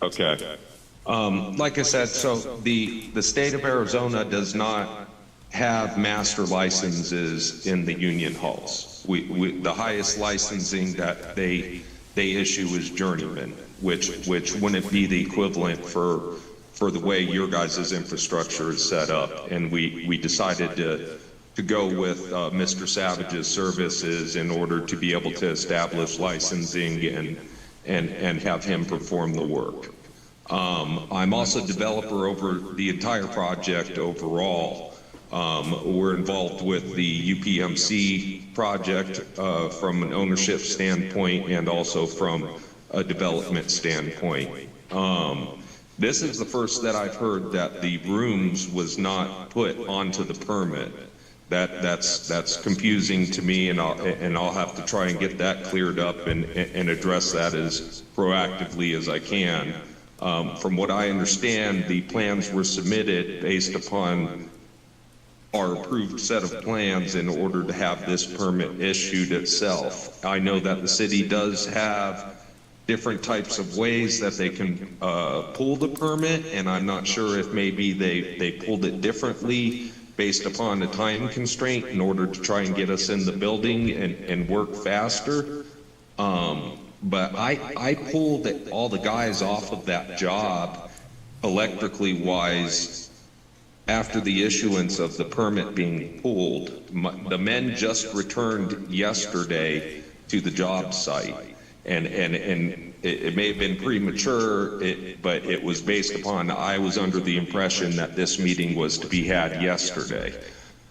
Okay. Like I said, so the state of Arizona does not have master licenses in the union halls. The highest licensing that they issue is journeyman, which wouldn't be the equivalent for the way your guys' infrastructure is set up. And we decided to go with Mr. Savage's services in order to be able to establish licensing and have him perform the work. I'm also developer over the entire project overall. We're involved with the UPMC project from an ownership standpoint and also from a development standpoint. This is the first that I've heard that the rooms was not put onto the permit. That's confusing to me, and I'll have to try and get that cleared up and address that as proactively as I can. From what I understand, the plans were submitted based upon our approved set of plans in order to have this permit issued itself. I know that the city does have different types of ways that they can pull the permit, and I'm not sure if maybe they pulled it differently based upon a time constraint in order to try and get us in the building and work faster. but I pulled all the guys off of that job electrically wise after the issuance of the permit being pulled. The men just returned yesterday to the job site, and it may have been premature, but it was based upon, I was under the impression that this meeting was to be had yesterday.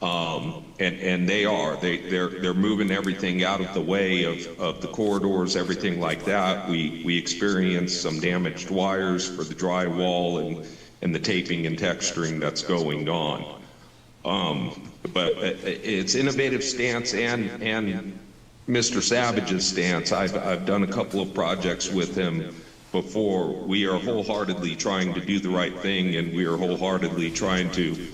And they're moving everything out of the way of the corridors, everything like that. We experienced some damaged wires for the drywall and the taping and texturing that's going on. But it's innovative stance and Mr. Savage's stance. I've done a couple of projects with him before. We are wholeheartedly trying to do the right thing, and we are wholeheartedly trying to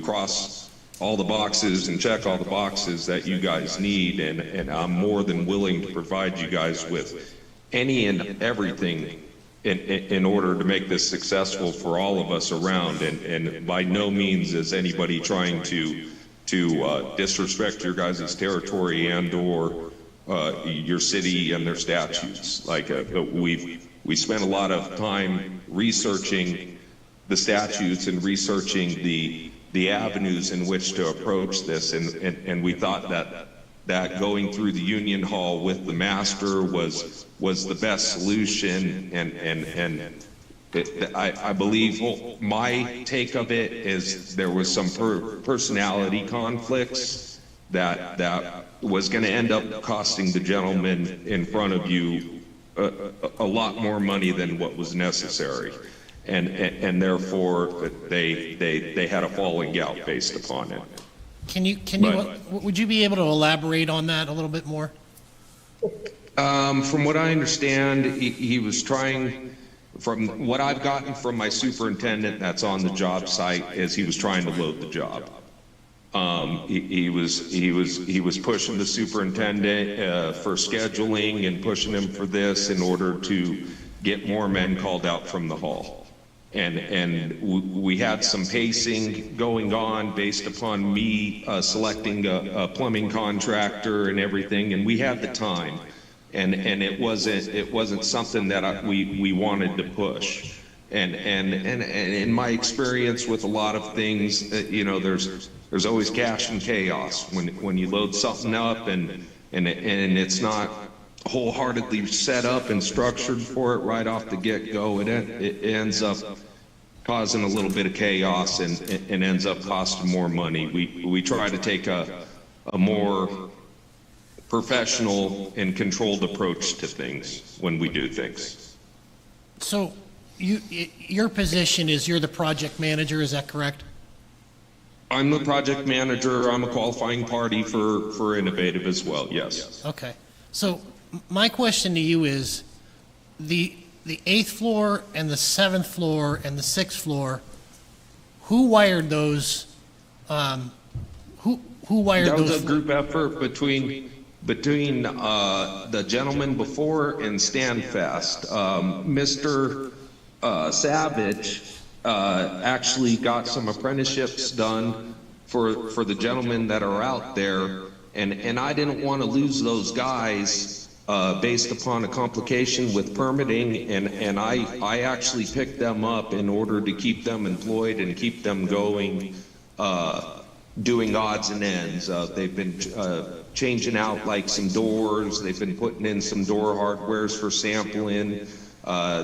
cross all the boxes and check all the boxes that you guys need, and I'm more than willing to provide you guys with any and everything in order to make this successful for all of us around, and by no means is anybody trying to disrespect your guys' territory and or your city and their statutes. Like we spent a lot of time researching the statutes and researching the avenues in which to approach this, and we thought that going through the Union Hall with the master was the best solution, and I believe my take of it is there was some personality conflicts that was going to end up costing the gentleman in front of you a lot more money than what was necessary. And therefore they had a falling out based upon it. Would you be able to elaborate on that a little bit more? From what I understand, he was trying, from what I've gotten from my superintendent that's on the job site, is he was trying to load the job. He was pushing the superintendent for scheduling and pushing him for this in order to get more men called out from the hall. And we had some pacing going on based upon me selecting a plumbing contractor and everything, and we had the time, and it wasn't something that we wanted to push. And in my experience with a lot of things, you know, there's always cash and chaos when you load something up and it's not wholeheartedly set up and structured for it right off the get-go. It ends up causing a little bit of chaos and ends up costing more money. We try to take a more professional and controlled approach to things when we do things. So your position is you're the project manager, is that correct? I'm the project manager. I'm a qualifying party for Innovative as well, yes. Okay. So my question to you is, the 8th floor and the 7th floor and the 6th floor, who wired those? Who wired those? That was a group effort between the gentleman before and Stanfest. Mr. Savage actually got some apprenticeships done for the gentlemen that are out there, and I didn't want to lose those guys based upon a complication with permitting, and I actually picked them up in order to keep them employed and keep them going, doing odds and ends. They've been changing out like some doors. They've been putting in some door hardwares for sampling.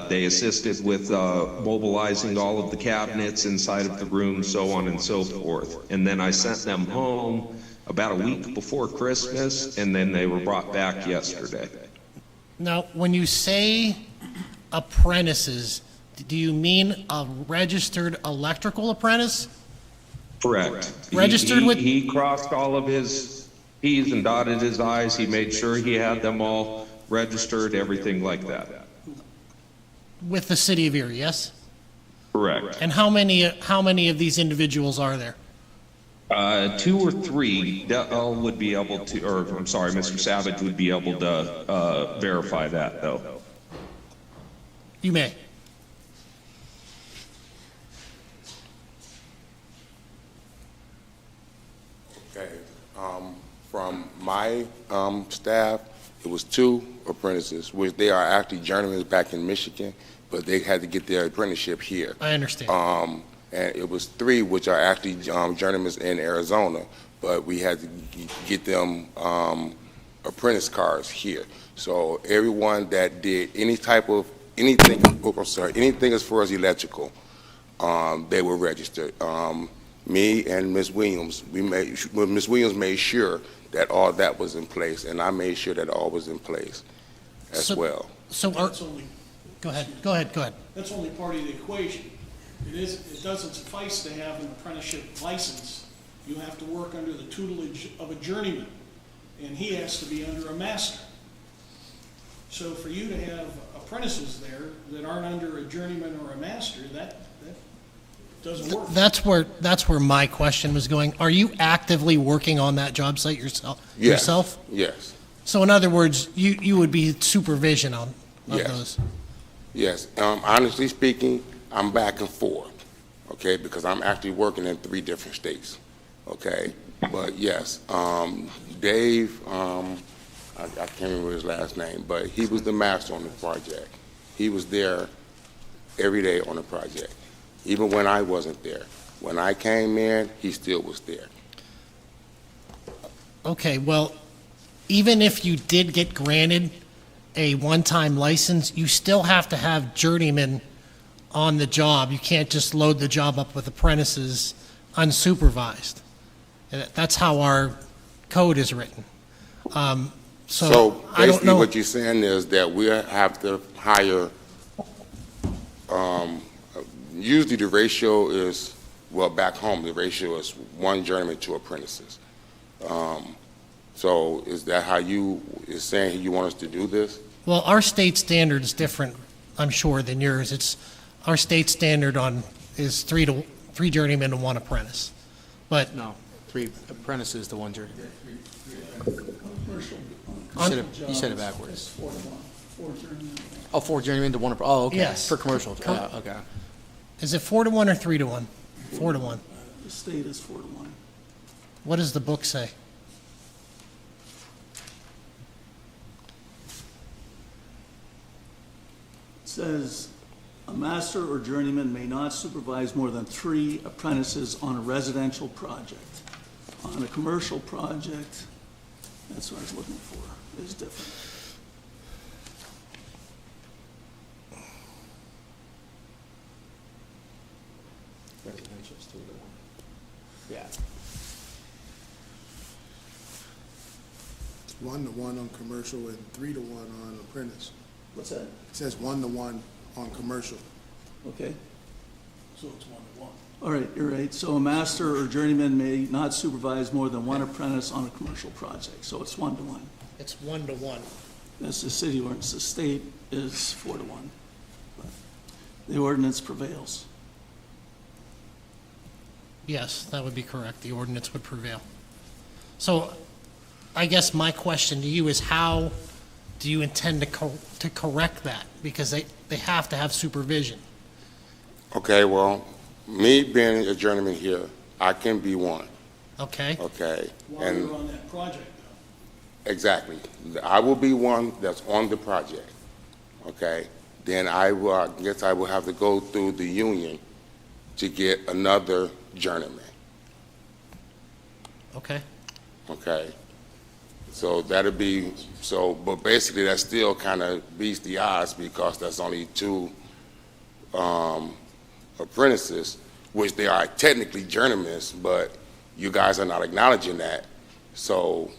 They assisted with mobilizing all of the cabinets inside of the room, so on and so forth. And then I sent them home about a week before Christmas, and then they were brought back yesterday. Now, when you say apprentices, do you mean a registered electrical apprentice? Correct. Registered with? He crossed all of his T's and dotted his I's. He made sure he had them all registered, everything like that. With the city of Erie, yes? Correct. And how many of these individuals are there? 2 or 3. Dell would be able to, or I'm sorry, Mr. Savage would be able to verify that, though. You may. Okay. From my staff, It was 2 apprentices, which they are actually journeymen back in Michigan, but they had to get their apprenticeship here. I understand. And it was 3 which are actually journeymen in Arizona, but we had to get them apprentice cards here. So everyone that did anything as far as electrical, they were registered. Me and Ms. Williams, Ms. Williams made sure that all that was in place, and I made sure that all was in place as So- well. So, That's only, go ahead. that's only part of the equation. It doesn't suffice to have an apprenticeship license. You have to work under the tutelage of a journeyman, and he has to be under a master. So for you to have apprentices there that aren't under a journeyman or a master, that doesn't work. That's where my question was going. Are you actively working on that job site yourself? Yes. So in other words, you would be supervision of Yes. those? Yes, honestly speaking, I'm back and forth, okay, because I'm actually working in 3 different states, okay? But yes, Dave, I can't remember his last name, but he was the master on the project. He was there every day on the project, even when I wasn't there. When I came in, he still was there. Okay, well, even if you did get granted a one-time license, you still have to have journeymen on the job. You can't just load the job up with apprentices unsupervised. And that's how our code is written. So I don't basically know. what you're saying is that we have to hire, usually the ratio is, well, back home, the ratio is 1 journeyman, 2 apprentices. So is that how is saying you want us to do this? Well, our state standard is different, I'm sure, than yours. Our state standard is 3 journeymen and 1 apprentice. But No, 3 apprentices to 1 journeyman. You said it backwards. 4 to 1, 4 journeymen. Oh, 4 journeymen to 1 oh, okay. Yes. For commercial, Cor- okay. is it 4 to 1 or 3 to 1? 4 to 1. The state is 4 to 1. What does the book say? It says, a master or journeyman may not supervise more than 3 apprentices on a residential project. On a commercial project, that's what I was looking for, is different. Residential's 3 to 1. Yeah. It's 1 to 1 on commercial and 3 to 1 on apprentice. What's that? It says 1 to 1 on commercial. Okay. So it's 1 to 1. All right, you're right. So a master or journeyman may not supervise more than 1 apprentice on a commercial project. So it's 1 to 1. It's 1 to 1. That's the city ordinance. The state is 4 to 1. But the ordinance prevails. Yes, that would be correct. The ordinance would prevail. So I guess my question to you is how do you intend to correct that? Because they have to have supervision. Okay, well, me being a journeyman here, I can be 1, Okay? okay? While And you're on that project, though. exactly. I will be 1 that's on the project, okay? Then I guess I will have to go through the union to get another journeyman, Okay. okay? So that'll be, but basically that still kind of beats the odds because that's only 2 apprentices, which they are technically journeymen, but you guys are not acknowledging that. So,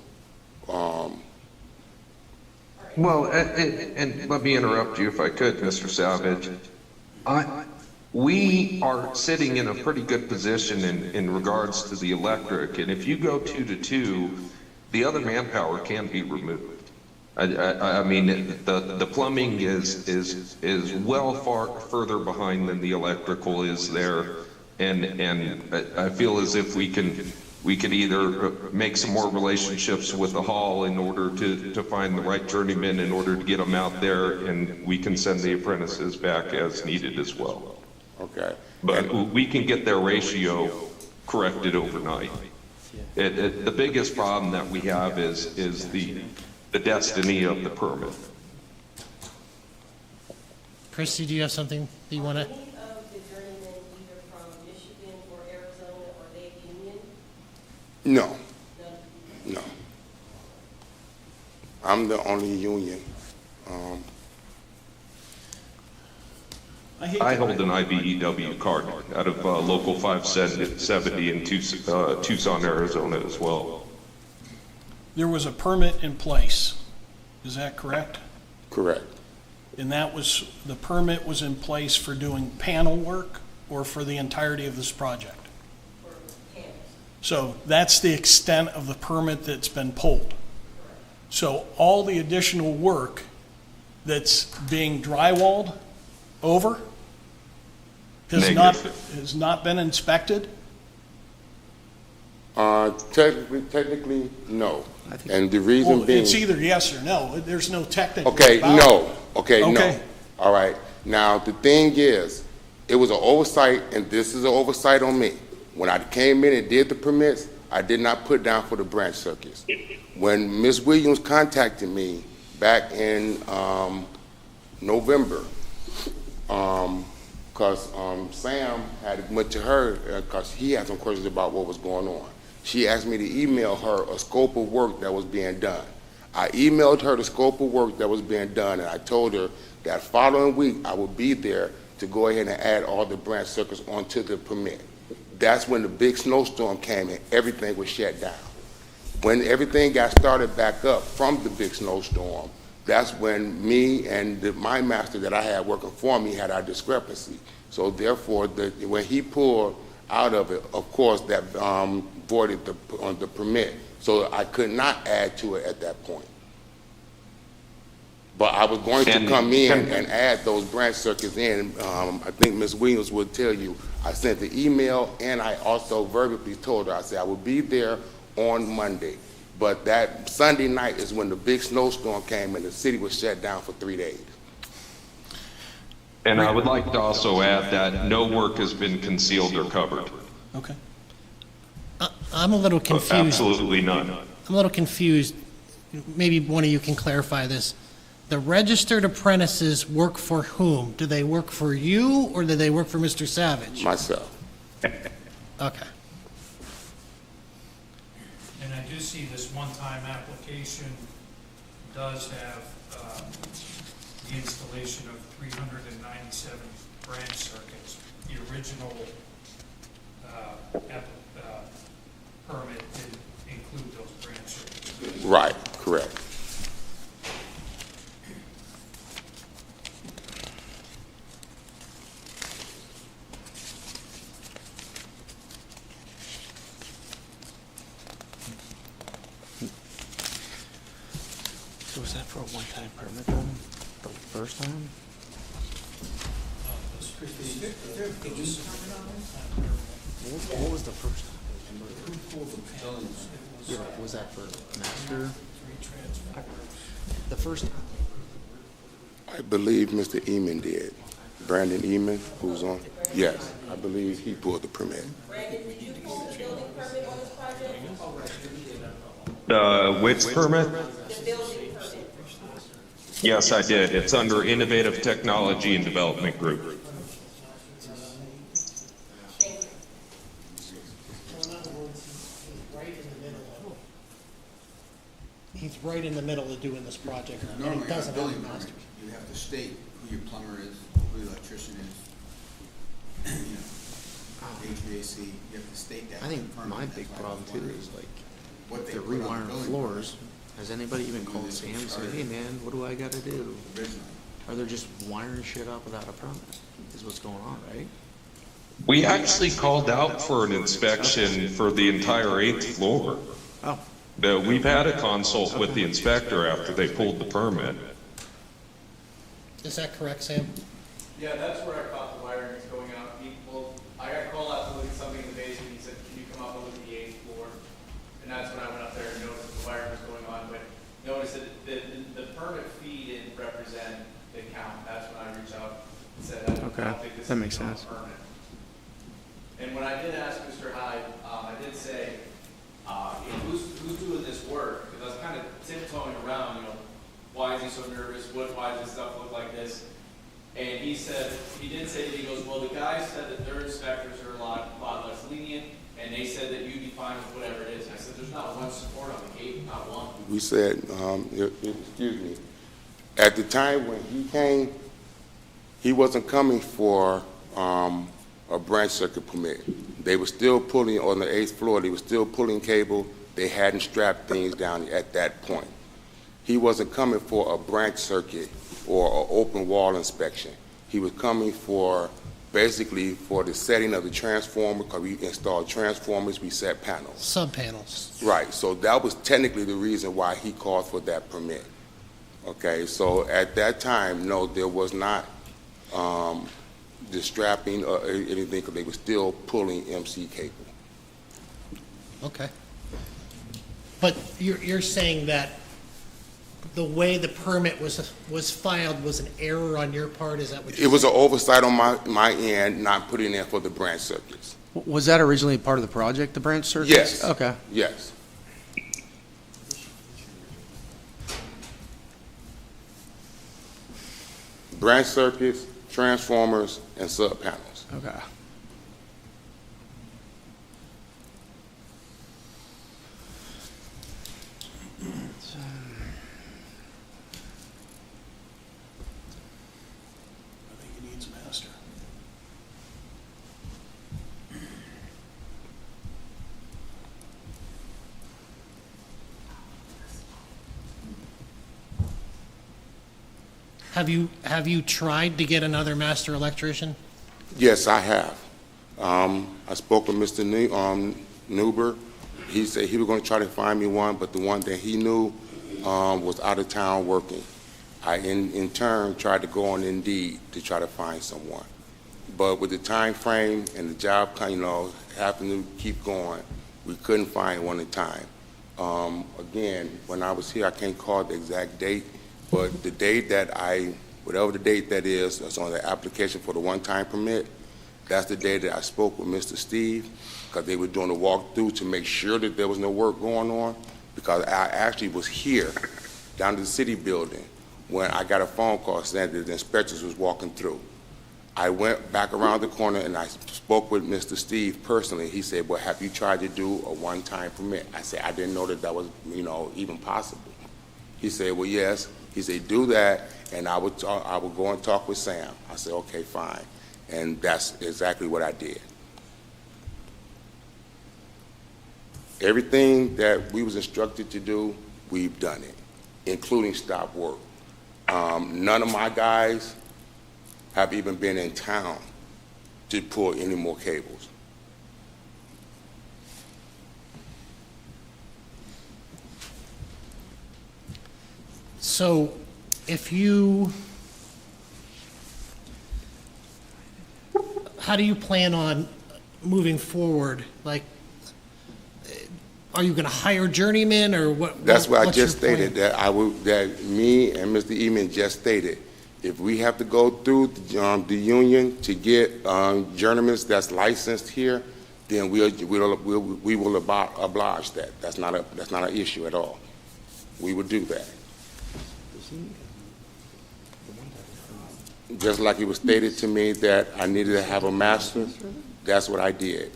Well, and let me interrupt you if I could, Mr. Savage. We are sitting in a pretty good position in regards to the electric, and if you go 2 to 2, the other manpower can be removed. I mean, the plumbing is well further behind than the electrical is there, and I feel as if we could either make some more relationships with the hall in order to find the right journeyman in order to get them out there, and we can send the apprentices back as needed as well. okay. But we can get their ratio corrected overnight. The biggest problem that we have is the the destiny of the permit. Christie, do you have something that you want to? Any of the journeymen either from Michigan or Arizona, are they union? No, None? no. I'm the only union. I hold an IBEW card out of Local 570 in Tucson, Arizona as well. There was a permit in place, is that correct? Correct. And the permit was in place for doing panel work or for the entirety of this project? For panels? So that's the extent of the permit that's been pulled. So all the additional work that's being drywalled over has not been inspected? Technically, no. And the reason Well, being. it's either yes or no. There's no technical. Okay, about it. no. Okay, no. Okay. All right. Now, the thing is, it was an oversight, and this is an oversight on me. When I came in and did the permits, I did not put down for the branch circuits. When Ms. Williams contacted me back in November, because Sam had went to her, because he had some questions about what was going on. She asked me to email her a scope of work that was being done. I emailed her the scope of work that was being done, and I told her that following week I would be there to go ahead and add all the branch circuits onto the permit. That's when the big snowstorm came and everything was shut down. When everything got started back up from the big snowstorm, that's when me and my master that I had working for me had our discrepancy. So therefore, when he pulled out of it, of course, that voided the permit. So I could not add to it at that point. But I was going to come in and add those branch circuits in. I think Ms. Williams would tell you, I sent the email and I also verbally told her, I said I would be there on Monday. But that Sunday night is when the big snowstorm came and the city was shut down for 3 days. And I would like to also add that no work has been concealed or covered. Okay. I'm a little confused. Absolutely none. I'm a little confused. Maybe one of you can clarify this. The registered apprentices work for whom? Do they work for you or do they work for Mr. Savage? Myself. Okay. And I do see this one-time application does have the installation of 397 branch circuits. The original permit didn't include those branch circuits. Right, correct. So was that for a one-time permit then, the first time? What was the first time? Yeah, but was that for master? The first time? I believe Mr. Eman did. Brandon Eman, who's on? Yes, I believe he pulled the permit. Brandon, did you pull the building permit on this project? Which permit? The building permit. Yes, I did. It's under Innovative Technology and Development Group. He's right in the middle of doing this project, and he Normally, on a doesn't have a building master. permit, you have to state who your plumber is, who your electrician is, you know, HVAC, you have to state that. I think in the permit. my That's big why I problem was too wondering is like, what if they they're put on the rewiring building floors, permit. has anybody even called Sam and said, hey man, what do I gotta do? Originally. Or they're just wiring shit up without a permit, is what's going on, right? We actually called out for an inspection for the entire 8th floor. Oh. We've had a consult with the inspector after they pulled the permit. Is that correct, Sam? Yeah, that's where I caught the wiring is going out. I got called out to look at something in the basement. He said, can you come up and look at the 8th floor? And that's when I went up there and noticed the wiring was going on. But noticed that the permit fee didn't represent the count. That's when I reached out and said, I don't think this that is makes a sense. permit. And when I did ask Mr. Hyde, I did say, who's doing this work? Because I was kind of tiptoeing around, why is he so nervous? Why does this stuff look like this? And he said, he did say that, he goes, well, the guys said that their inspectors are a lot less lenient, and they said that you'd be fine with whatever it is. And I said, there's not one support on the gate, not one. We said, excuse me, at the time when he came, he wasn't coming for a branch circuit permit. They were still pulling, on the 8th floor, they were still pulling cable. They hadn't strapped things down at that point. He wasn't coming for a branch circuit or an open wall inspection. He was coming for, basically, for the setting of the transformer, because we installed transformers, we set panels. Sub-panels. Right, so that was technically the reason why he called for that permit. Okay, so at that time, no, there was not the strapping or anything, because they were still pulling MC cable. Okay. But you're saying that the way the permit was filed was an error on your part? Is that what you're saying? It was an oversight on my end, not putting in for the branch circuits. Was that originally part of the project, the branch circuits? Yes. Okay. Yes. Branch circuits, transformers, and sub panels. Okay. I think he needs a master. Have you tried to get another master electrician? Yes, I have. I spoke with Mr. Newber. He said he was going to try to find me one, but the one that he knew was out of town working. I, in turn, tried to go on Indeed to try to find someone. But with the time frame and the job, having to keep going, we couldn't find one in time. Again, when I was here, I can't call the exact date, but the date that whatever the date that is, that's on the application for the one-time permit, that's the day that I spoke with Mr. Steve, because they were doing a walkthrough to make sure that there was no work going on, because I actually was here down to the city building when I got a phone call saying that the inspectors was walking through. I went back around the corner and I spoke with Mr. Steve personally. He said, well, have you tried to do a one-time permit? I said, I didn't know that was, even possible. He said, well, yes. He said, do that, and I would go and talk with Sam. I said, okay, fine. And that's exactly what I did. Everything that we was instructed to do, we've done it, including stop work. None of my guys have even been in town to pull any more cables. So how do you plan on moving forward? Like, are you going to hire journeymen, or what? That's what I what's your just stated, plan? that me and Mr. Eman just stated. If we have to go through the union to get journeymen that's licensed here, then we will oblige that. That's not an issue at all. We would do that. Just like it was stated to me that I needed to have a master, that's what I did.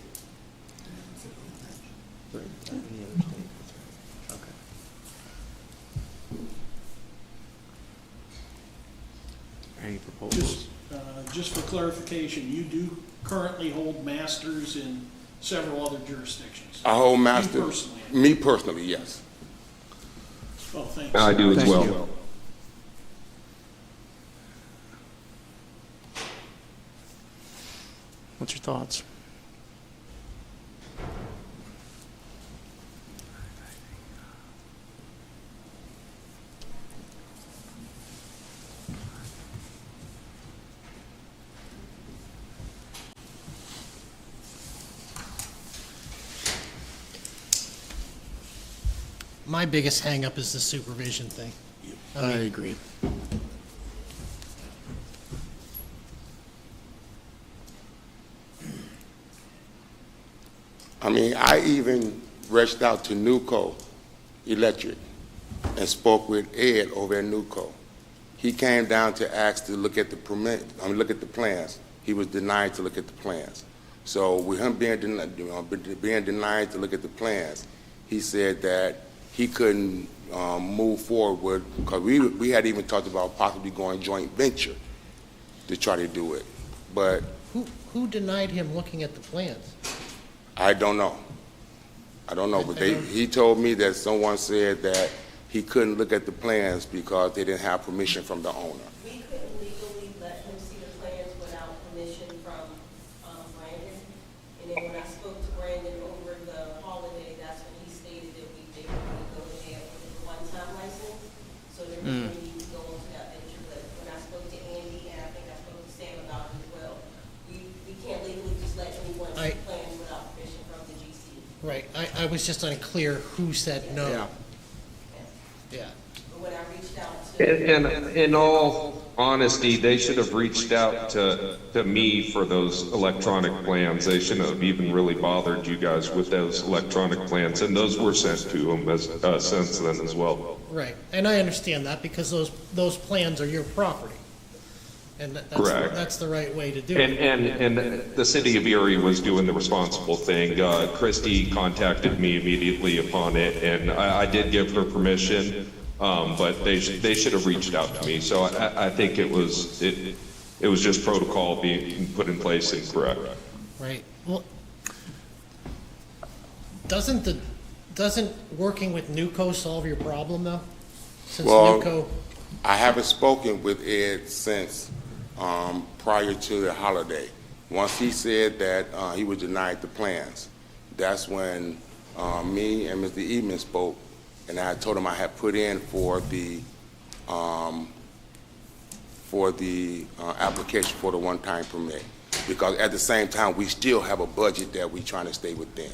Any proposals? Just for clarification, you do currently hold masters in several other jurisdictions? I hold master. You personally? Me personally, yes. Oh, thanks. I do as Thank well. you. What's your thoughts? My biggest hangup is the supervision thing. I agree. I mean, I even reached out to Nuco Electric and spoke with Ed over at Newco. He came down to ask to look at the permit, look at the plans. He was denied to look at the plans. So with him being denied to look at the plans, he said that he couldn't move forward because we had even talked about possibly going joint venture to try to do it. But Who denied him looking at the plans? I don't know. But he told me that someone said that he couldn't look at the plans because they didn't have permission from the owner. We couldn't legally let him see the plans without permission from Brandon. And then when I spoke to Brandon over the holiday, that's when he stated that they were going to go ahead with the one-time license. So there was no need to go into that venture. But when I spoke to Andy, and I think I spoke to Sam about it as well, we can't legally just let anyone see plans without permission from the GC. Right, I was just unclear who said no. Yeah. But when I reached out to. And in all honesty, they should have reached out to me for those electronic plans. They shouldn't have even really bothered you guys with those electronic plans, and those were sent to them since then as well. Right, and I understand that because those plans are your property. And Correct. that's the right way to do it. And the city of Erie was doing the responsible thing. Christie contacted me immediately upon it, and I did give her permission, but they should have reached out to me. So I think it was just protocol being put in place incorrect. Right, well, doesn't working with Newco solve your problem though? Since Newco. I haven't spoken with Ed since prior to the holiday. Once he said that he was denied the plans, that's when me and Mr. Eman spoke, and I told him I had put in for the application for the one-time permit, because at the same time we still have a budget that we're trying to stay within.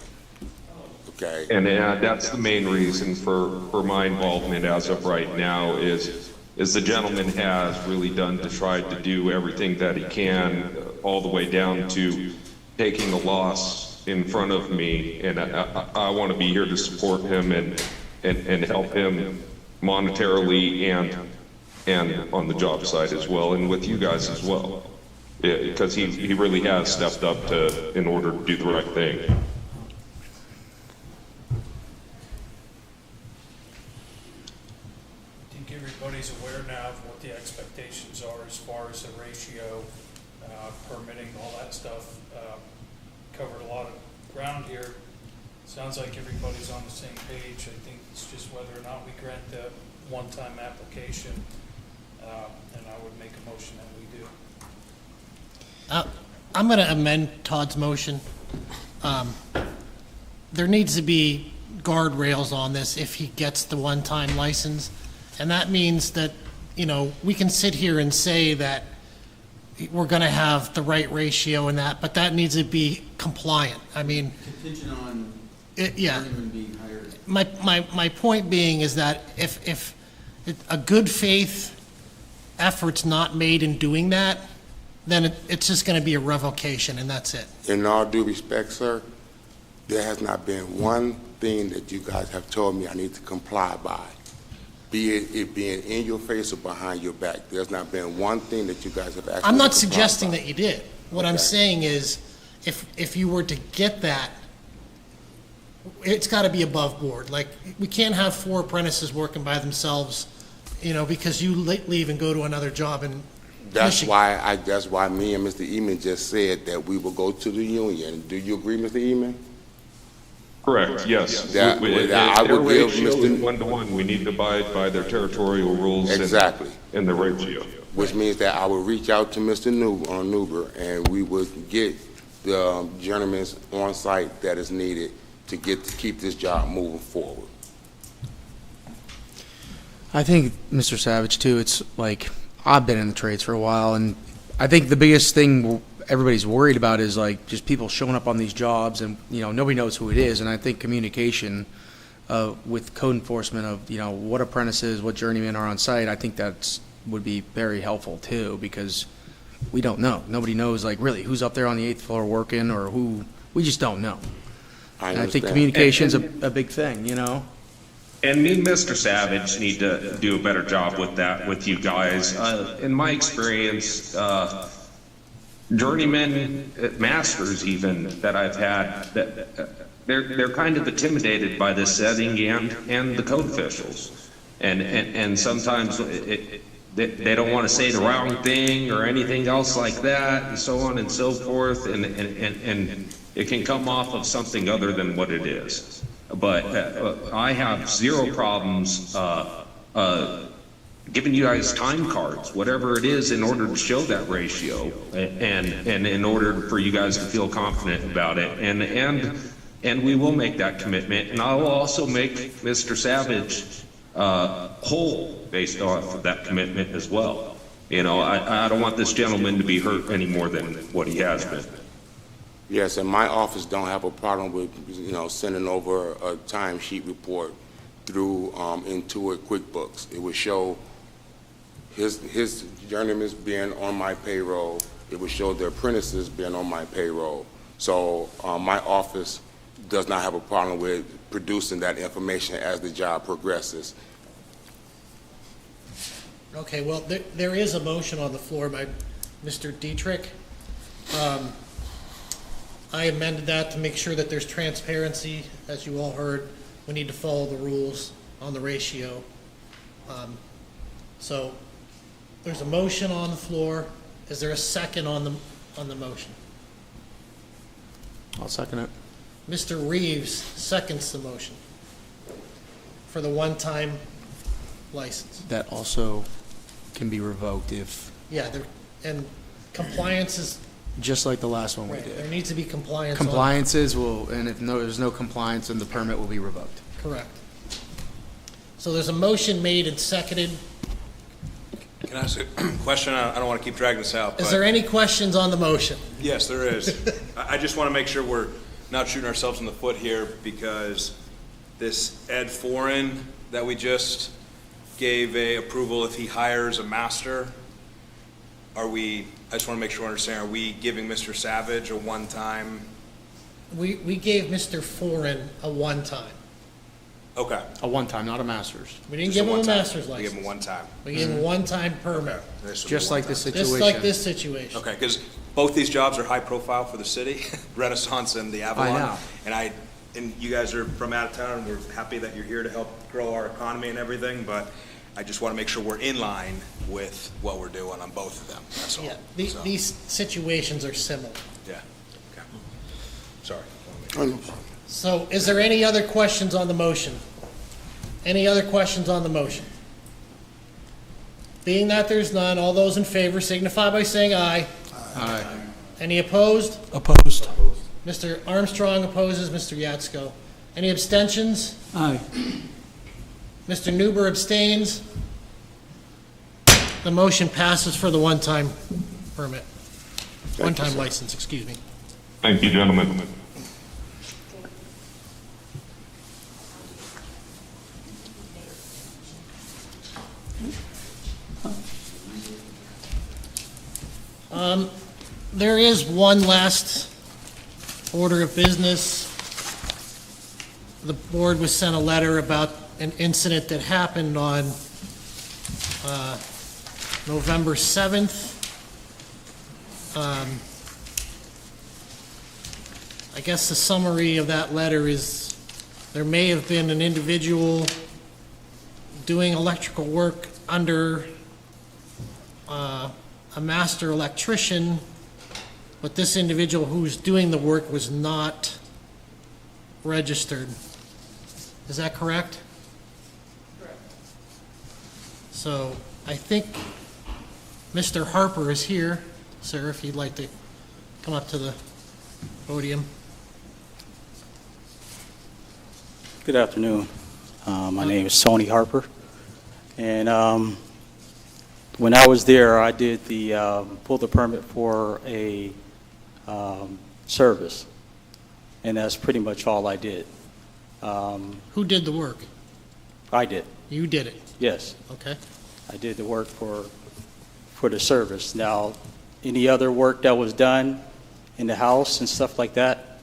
Okay. And that's the main reason for my involvement as of right now is the gentleman has really done to try to do everything that he can, all the way down to taking a loss in front of me. And I want to be here to support him and help him monetarily and on the job site as well, and with you guys as well. Because he really has stepped up in order to do the right thing. Everybody's aware now of what the expectations are as far as the ratio, permitting, all that stuff. Covered a lot of ground here. Sounds like everybody's on the same page. I think it's just whether or not we grant the one-time application, and I would make a motion that we do. I'm going to amend Todd's motion. There needs to be guardrails on this if he gets the one-time license. And that means that, we can sit here and say that we're going to have the right ratio and that, but that needs to be compliant. I mean. Contingent on yeah. journeyman being hired. My point being is that if a good faith effort's not made in doing that, then it's just going to be a revocation and that's it. In all due respect, sir, there has not been one thing that you guys have told me I need to comply by. Be it being in your face or behind your back. There's not been one thing that you guys have actually. I'm not suggesting that you did. What I'm saying is, if you were to get that, it's got to be above board. Like, we can't have 4 apprentices working by themselves, because you leave and go to another job in That's Michigan. That's why me and Mr. Eman just said that we will go to the union. Do you agree, Mr. Eman? Correct, yes. That- I Their would give ratio Mr. is 1-to-1. We need to abide by their territorial rules. Exactly. And the ratio. Which means that I will reach out to Mr. Newber, and we would get the journeymen on site that is needed to keep this job moving forward. I think, Mr. Savage, too, it's like, I've been in the trades for a while, and I think the biggest thing everybody's worried about is like just people showing up on these jobs and, nobody knows who it is. And I think communication with code enforcement of, what apprentices, what journeymen are on site, I think would be very helpful too, because we don't know. Nobody knows, like, really who's up there on the 8th floor working or who, we just don't know. I And I think understand. communication's a big thing, And me and Mr. Savage need to do a better job with that with you guys. In my experience, journeymen, masters even, that I've had, they're kind of intimidated by this setting and the code officials. And sometimes they don't want to say the wrong thing or anything else like that, and so on and so forth, and it can come off of something other than what it is. But I have zero problems giving you guys time cards, whatever it is, in order to show that ratio, and in order for you guys to feel confident about it, and we will make that commitment, and I will also make Mr. Savage whole based off of that commitment as well. You know, I don't want this gentleman to be hurt any more than what he has been. Yes, and my office don't have a problem with, sending over a timesheet report through Intuit QuickBooks. It would show his journeymen being on my payroll. It would show the apprentices being on my payroll. So my office does not have a problem with producing that information as the job progresses. Okay, well, there is a motion on the floor by Mr. Dietrich. I amended that to make sure that there's transparency. As you all heard, we need to follow the rules on the ratio. So there's a motion on the floor. Is there a second on the motion? I'll second it. Mr. Reeves seconds the motion for the one-time license. That also can be revoked if, Yeah, and compliance is, just like the last one we right, there did. needs to be compliance on. Compliances will, and if there's no compliance, then the permit will be revoked. Correct. So there's a motion made and seconded. Can I ask a question? I don't want to keep dragging this out. Is but- there any questions on the motion? Yes, there is. I just want to make sure we're not shooting ourselves in the foot here, because this Ed Foran that we just gave a approval, if he hires a master, I just want to make sure I understand, are we giving Mr. Savage a one-time? We gave Mr. Foran a one-time. Okay. A one-time, not a master's. We didn't Just give him a one-time. master's We license. gave him a one-time. We gave him a one-time permit. This will be Just like one-time. this situation. Just like this situation. Okay, because both these jobs are high profile for the city, Renaissance and the Avalon. know. And you guys are from out of town, and we're happy that you're here to help grow our economy and everything, but I just want to make sure we're in line with what we're doing on both of them, that's all. Yeah, So, these situations are similar. Yeah, okay. Sorry. So is there any other questions on the motion? Any other questions on the motion? Being that there's none, all those in favor signify by saying aye. Aye. Any opposed? Opposed. Mr. Armstrong opposes, Mr. Yatsko. Any abstentions? Aye. Mr. Newber abstains. The motion passes for the one-time permit. One-time license, excuse me. Thank you, gentlemen. There is one last order of business. The board was sent a letter about an incident that happened on November 7th. I guess the summary of that letter is there may have been an individual doing electrical work under a master electrician, but this individual who was doing the work was not registered. Is that correct? Correct. So I think Mr. Harper is here. Sir, if you'd like to come up to the podium. Good afternoon. My name is Tony Harper, and when I was there, I did pulled the permit for a service, and that's pretty much all I did. Who did the work? I did. You did it? Yes. Okay. I did the work for the service. Now, any other work that was done in the house and stuff like that,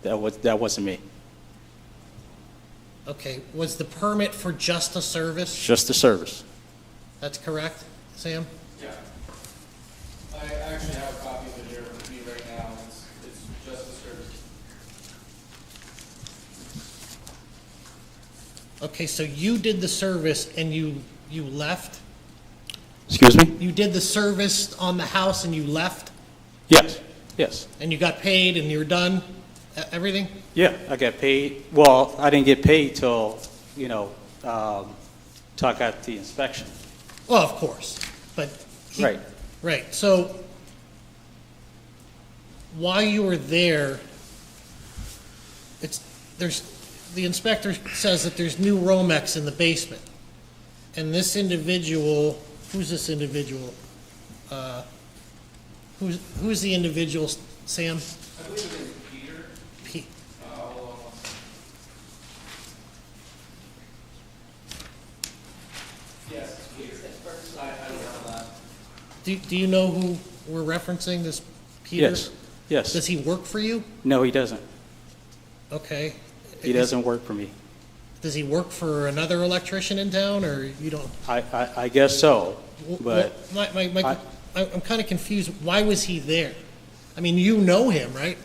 that wasn't me. Okay, was the permit for just a service? Just the service. That's correct, Sam? Yeah. I actually have a copy of it here with me right now. It's just a service. Okay, so you did the service and you left? Excuse me? You did the service on the house and you left? Yes, yes. And you got paid and you're done? Everything? Yeah, I got paid. Well, I didn't get paid till, till I got the inspection. Well, of course, but. Right. Right, so while you were there, the inspector says that there's new Romex in the basement. And this individual, who's this individual? Who's the individual, Sam? I believe it is Peter. Yes, it's Peter. I don't know that. Do you know who we're referencing, this Peter? Yes, yes. Does he work for you? No, he doesn't. Okay. He doesn't work for me. Does he work for another electrician in town, or you don't? I guess so, but I'm kind of confused. Why was he there? I mean, you know him, right?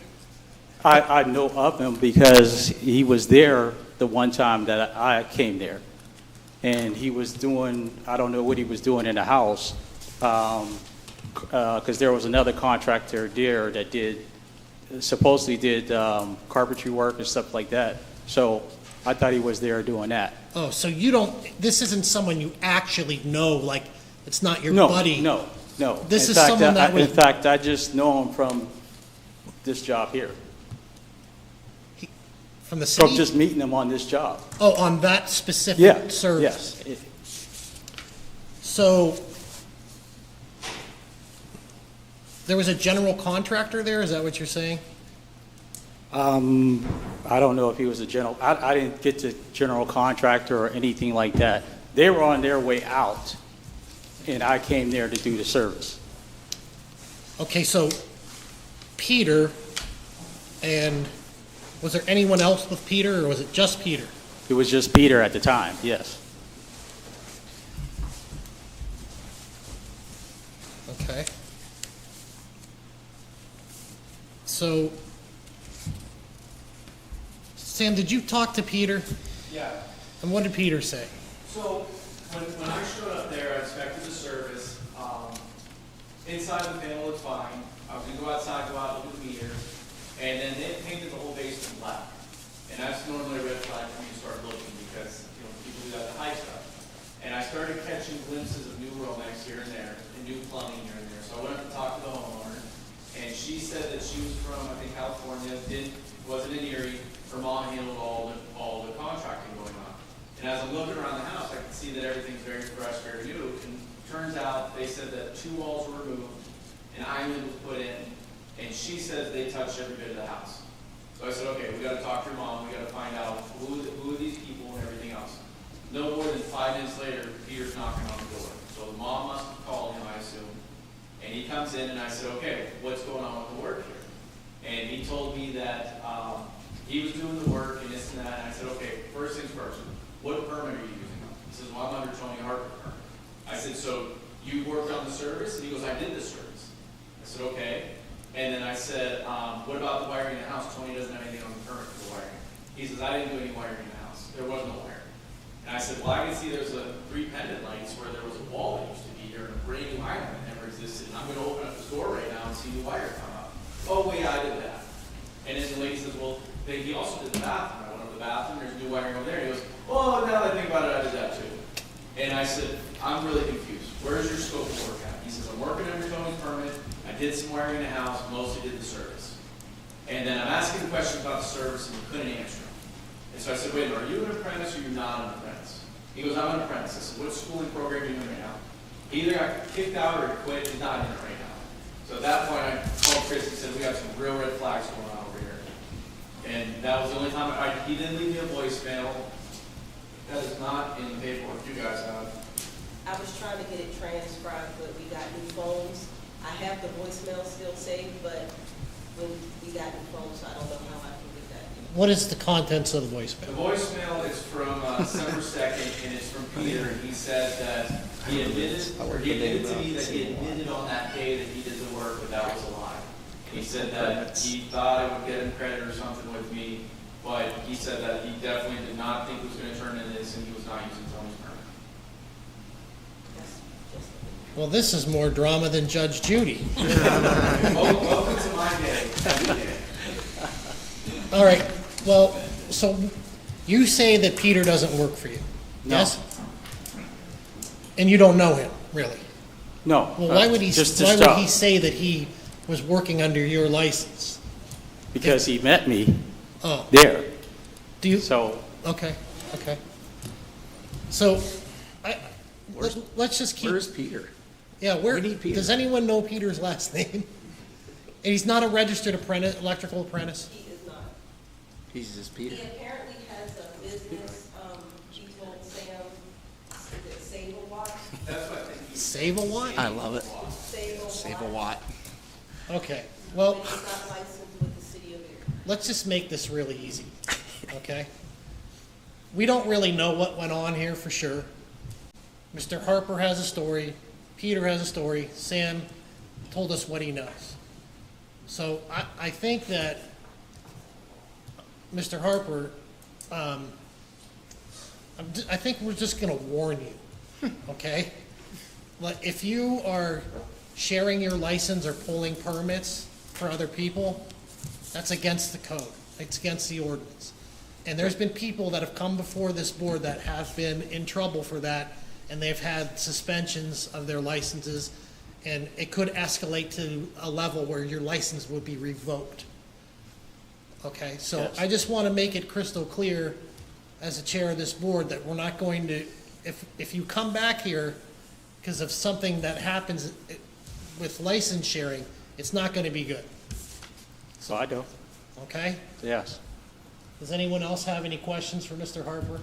I know of him because he was there the one time that I came there. And he was doing, I don't know what he was doing in the house, because there was another contractor there that supposedly did carpentry work and stuff like that. So I thought he was there doing that. Oh, so this isn't someone you actually know, like, it's not your No, buddy? no. This In is fact, someone that in fact, I just know him from this job here. From the city? From just meeting him on this job. Oh, on that specific service? Yes. So, there was a general contractor there, is that what you're saying? I don't know if he was a general, I didn't get to general contractor or anything like that. They were on their way out, and I came there to do the service. Okay, so Peter, and was there anyone else with Peter, or was it just Peter? It was just Peter at the time, yes. Okay. So, Sam, did you talk to Peter? Yeah. And what did Peter say? So, when I showed up there, I inspected the service. Inside the panel looked fine. I was gonna go outside, go out, look at the meter, and then they painted the whole basement black. And that's normally a red flag for me to start looking because, people do that to high stuff. And I started catching glimpses of new Romex here and there, and new plumbing here and there. So I went up to talk to the homeowner, and she said that she was from, I think, California, wasn't in Erie. Her mom handled all the contracting going on. And as I'm looking around the house, I can see that everything's very fresh, very new. And turns out they said that 2 walls were removed, an island was put in, and she says they touched every bit of the house. So I said, okay, we got to talk to your mom. We got to find out who are these people and everything else. No more than 5 minutes later, Peter's knocking on the door. So the mom must have called him, I assume. And he comes in, and I said, okay, what's going on with the work here? And he told me that he was doing the work and this and that. And I said, okay, first things first, what permit are you using? He says, well, I'm under Tony Harper permit. I said, so you worked on the service? And he goes, I did the service. I said, okay. And then I said, what about the wiring in the house? Tony doesn't have anything on the permit for the wiring. He says, I didn't do any wiring in the house. There was no wiring. And I said, well, I can see there's 3 pendant lights where there was a wall that used to be here and a brand new island that never existed. And I'm going to open up this door right now and see the wire come up. Oh, wait, I did that. And then the lady says, well, he also did the bathroom. I went over the bathroom, there's new wiring over there. He goes, oh, now that I think about it, I did that too. And I said, I'm really confused. Where's your scope of work at? He says, I'm working under Tony's permit. I did some wiring in the house, mostly did the service. And then I'm asking questions about the service, and he couldn't answer them. And so I said, wait a minute, are you an apprentice or you're not an apprentice? He goes, I'm an apprentice. I said, what schooling program are you in right now? He either got kicked out or he quit. He's not in it right now. So at that point, I called Chris and said, we got some real red flags going on over here. And that was the only time he didn't leave me a voicemail. That is not in the paperwork you guys have. I was trying to get it transcribed, but we got new phones. I have the voicemail still saved, but when we got new phones, I don't know how I can get that. What is the contents of the voicemail? The voicemail is December 2nd, and it's from Peter. He said that he admitted to me that he admitted on that day that he did the work, but that was a lie. He said that he thought I would get him credit or something with me, but he said that he definitely did not think it was going to turn into this, and he was not using Tony's permit. Well, this is more drama than Judge Judy. Welcome to my day. All right, well, so you say that Peter doesn't work for you? No. Yes? And you don't know him, really? No. Well, why would he Just this job. say that he was working under your license? Because he met me Oh, there. do you? So, Okay, okay. So, let's just keep. Where's Peter? Yeah, where, We need Peter. does anyone know Peter's last name? And he's not a registered apprentice, electrical apprentice? He is not. He's just Peter. He apparently has a business, he told Sam, is it Save-A-Watt? That's what I think. Save a Watt? I love it. Save-A-Watt. Save a watt. Okay, well, But he's not licensed with the city of Erie. let's just make this really easy, okay? We don't really know what went on here for sure. Mr. Harper has a story, Peter has a story, Sam told us what he knows. So I think that, Mr. Harper, I think we're just gonna warn you, okay? Like, if you are sharing your license or pulling permits for other people, that's against the code. It's against the ordinance. And there's been people that have come before this board that have been in trouble for that, and they've had suspensions of their licenses, and it could escalate to a level where your license would be revoked. Okay, so Yes. I just want to make it crystal clear as a chair of this board that we're not going to, if you come back here because of something that happens with license sharing, it's not going to be good, so I do. okay? Yes. Does anyone else have any questions for Mr. Harper?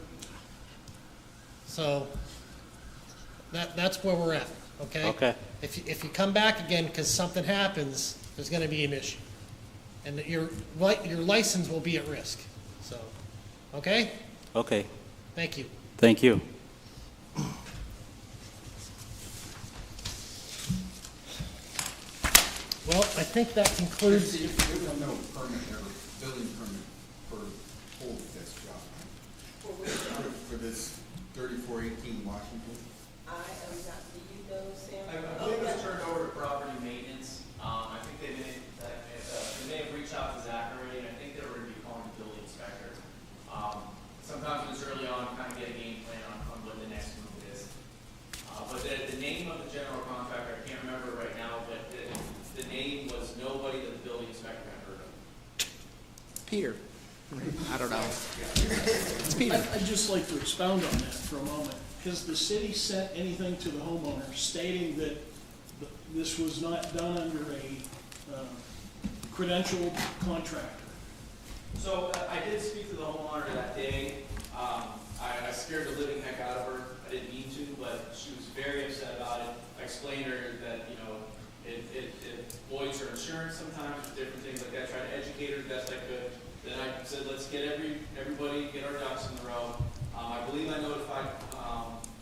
So, that's where we're at, okay? Okay. If you come back again because something happens, there's gonna be an issue. And that your license will be at risk, so, okay? Okay. Thank you. Thank you. Well, I think that concludes, If you don't know permit or building permit for hold this job, right? For this 3418 Washington? I am not, do you know Sam? I believe it's turned over to property maintenance. I think they may have reached out to Zach already, and I think they were going to be calling the building inspector. Sometimes when it's early on, kind of get a game plan on what the next move is. But the name of the general contractor, I can't remember right now, but the name was nobody that the building inspector had heard of. Peter. I don't know. It's Peter. I'd just like to expound on that for a moment. Has the city sent anything to the homeowner stating that this was not done under a credentialed contractor? So I did speak to the homeowner that day. I scared the living heck out of her. I didn't mean to, but she was very upset about it. I explained to her that, you know, it voids her insurance sometimes, different things like that. Tried to educate her the best I could. Then I said, let's get everybody, get our ducks in a row. I believe I notified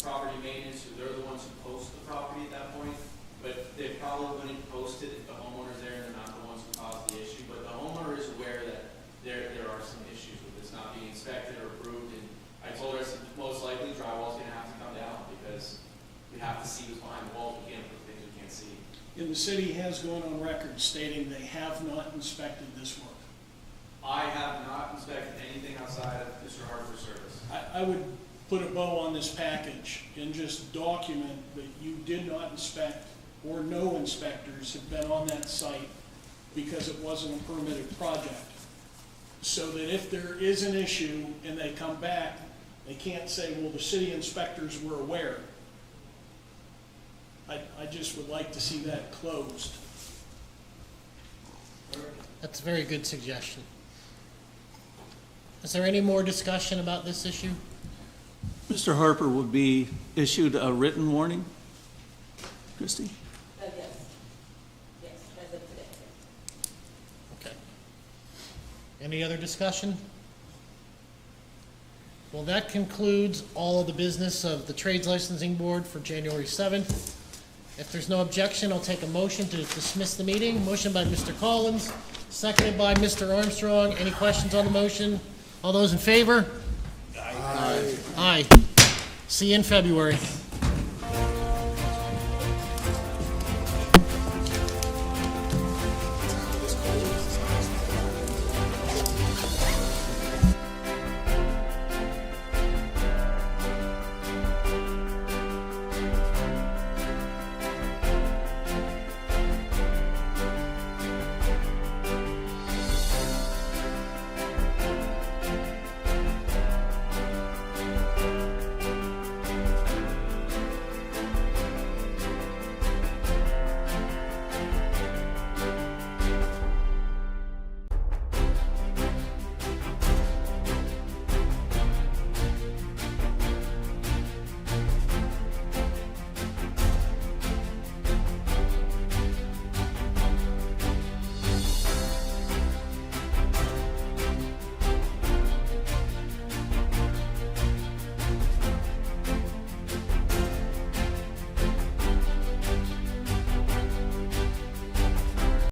property maintenance, who they're the ones who post the property at that point. But they probably wouldn't post it if the homeowner's there and they're not the ones who caused the issue. But the homeowner is aware that there are some issues with this not being inspected or approved. And I told her, I said, most likely drywall's gonna have to come down because we have to see what's behind the walls. We can't put things we can't see. And the city has gone on record stating they have not inspected this work. I have not inspected anything outside of Mr. Harper's service. I would put a bow on this package and just document that you did not inspect, or no inspectors have been on that site because it wasn't a permitted project. So that if there is an issue and they come back, they can't say, well, the city inspectors were aware. I just would like to see that closed. that's a very good suggestion. Is there any more discussion about this issue? Mr. Harper will be issued a written warning? Christie? Yes. Yes, as of today. Okay. Any other discussion? Well, that concludes all of the business of the Trades Licensing Board for January 7th. If there's no objection, I'll take a motion to dismiss the meeting. Motion by Mr. Collins, seconded by Mr. Armstrong. Any questions on the motion? All those in favor? Aye. Aye. See you in February.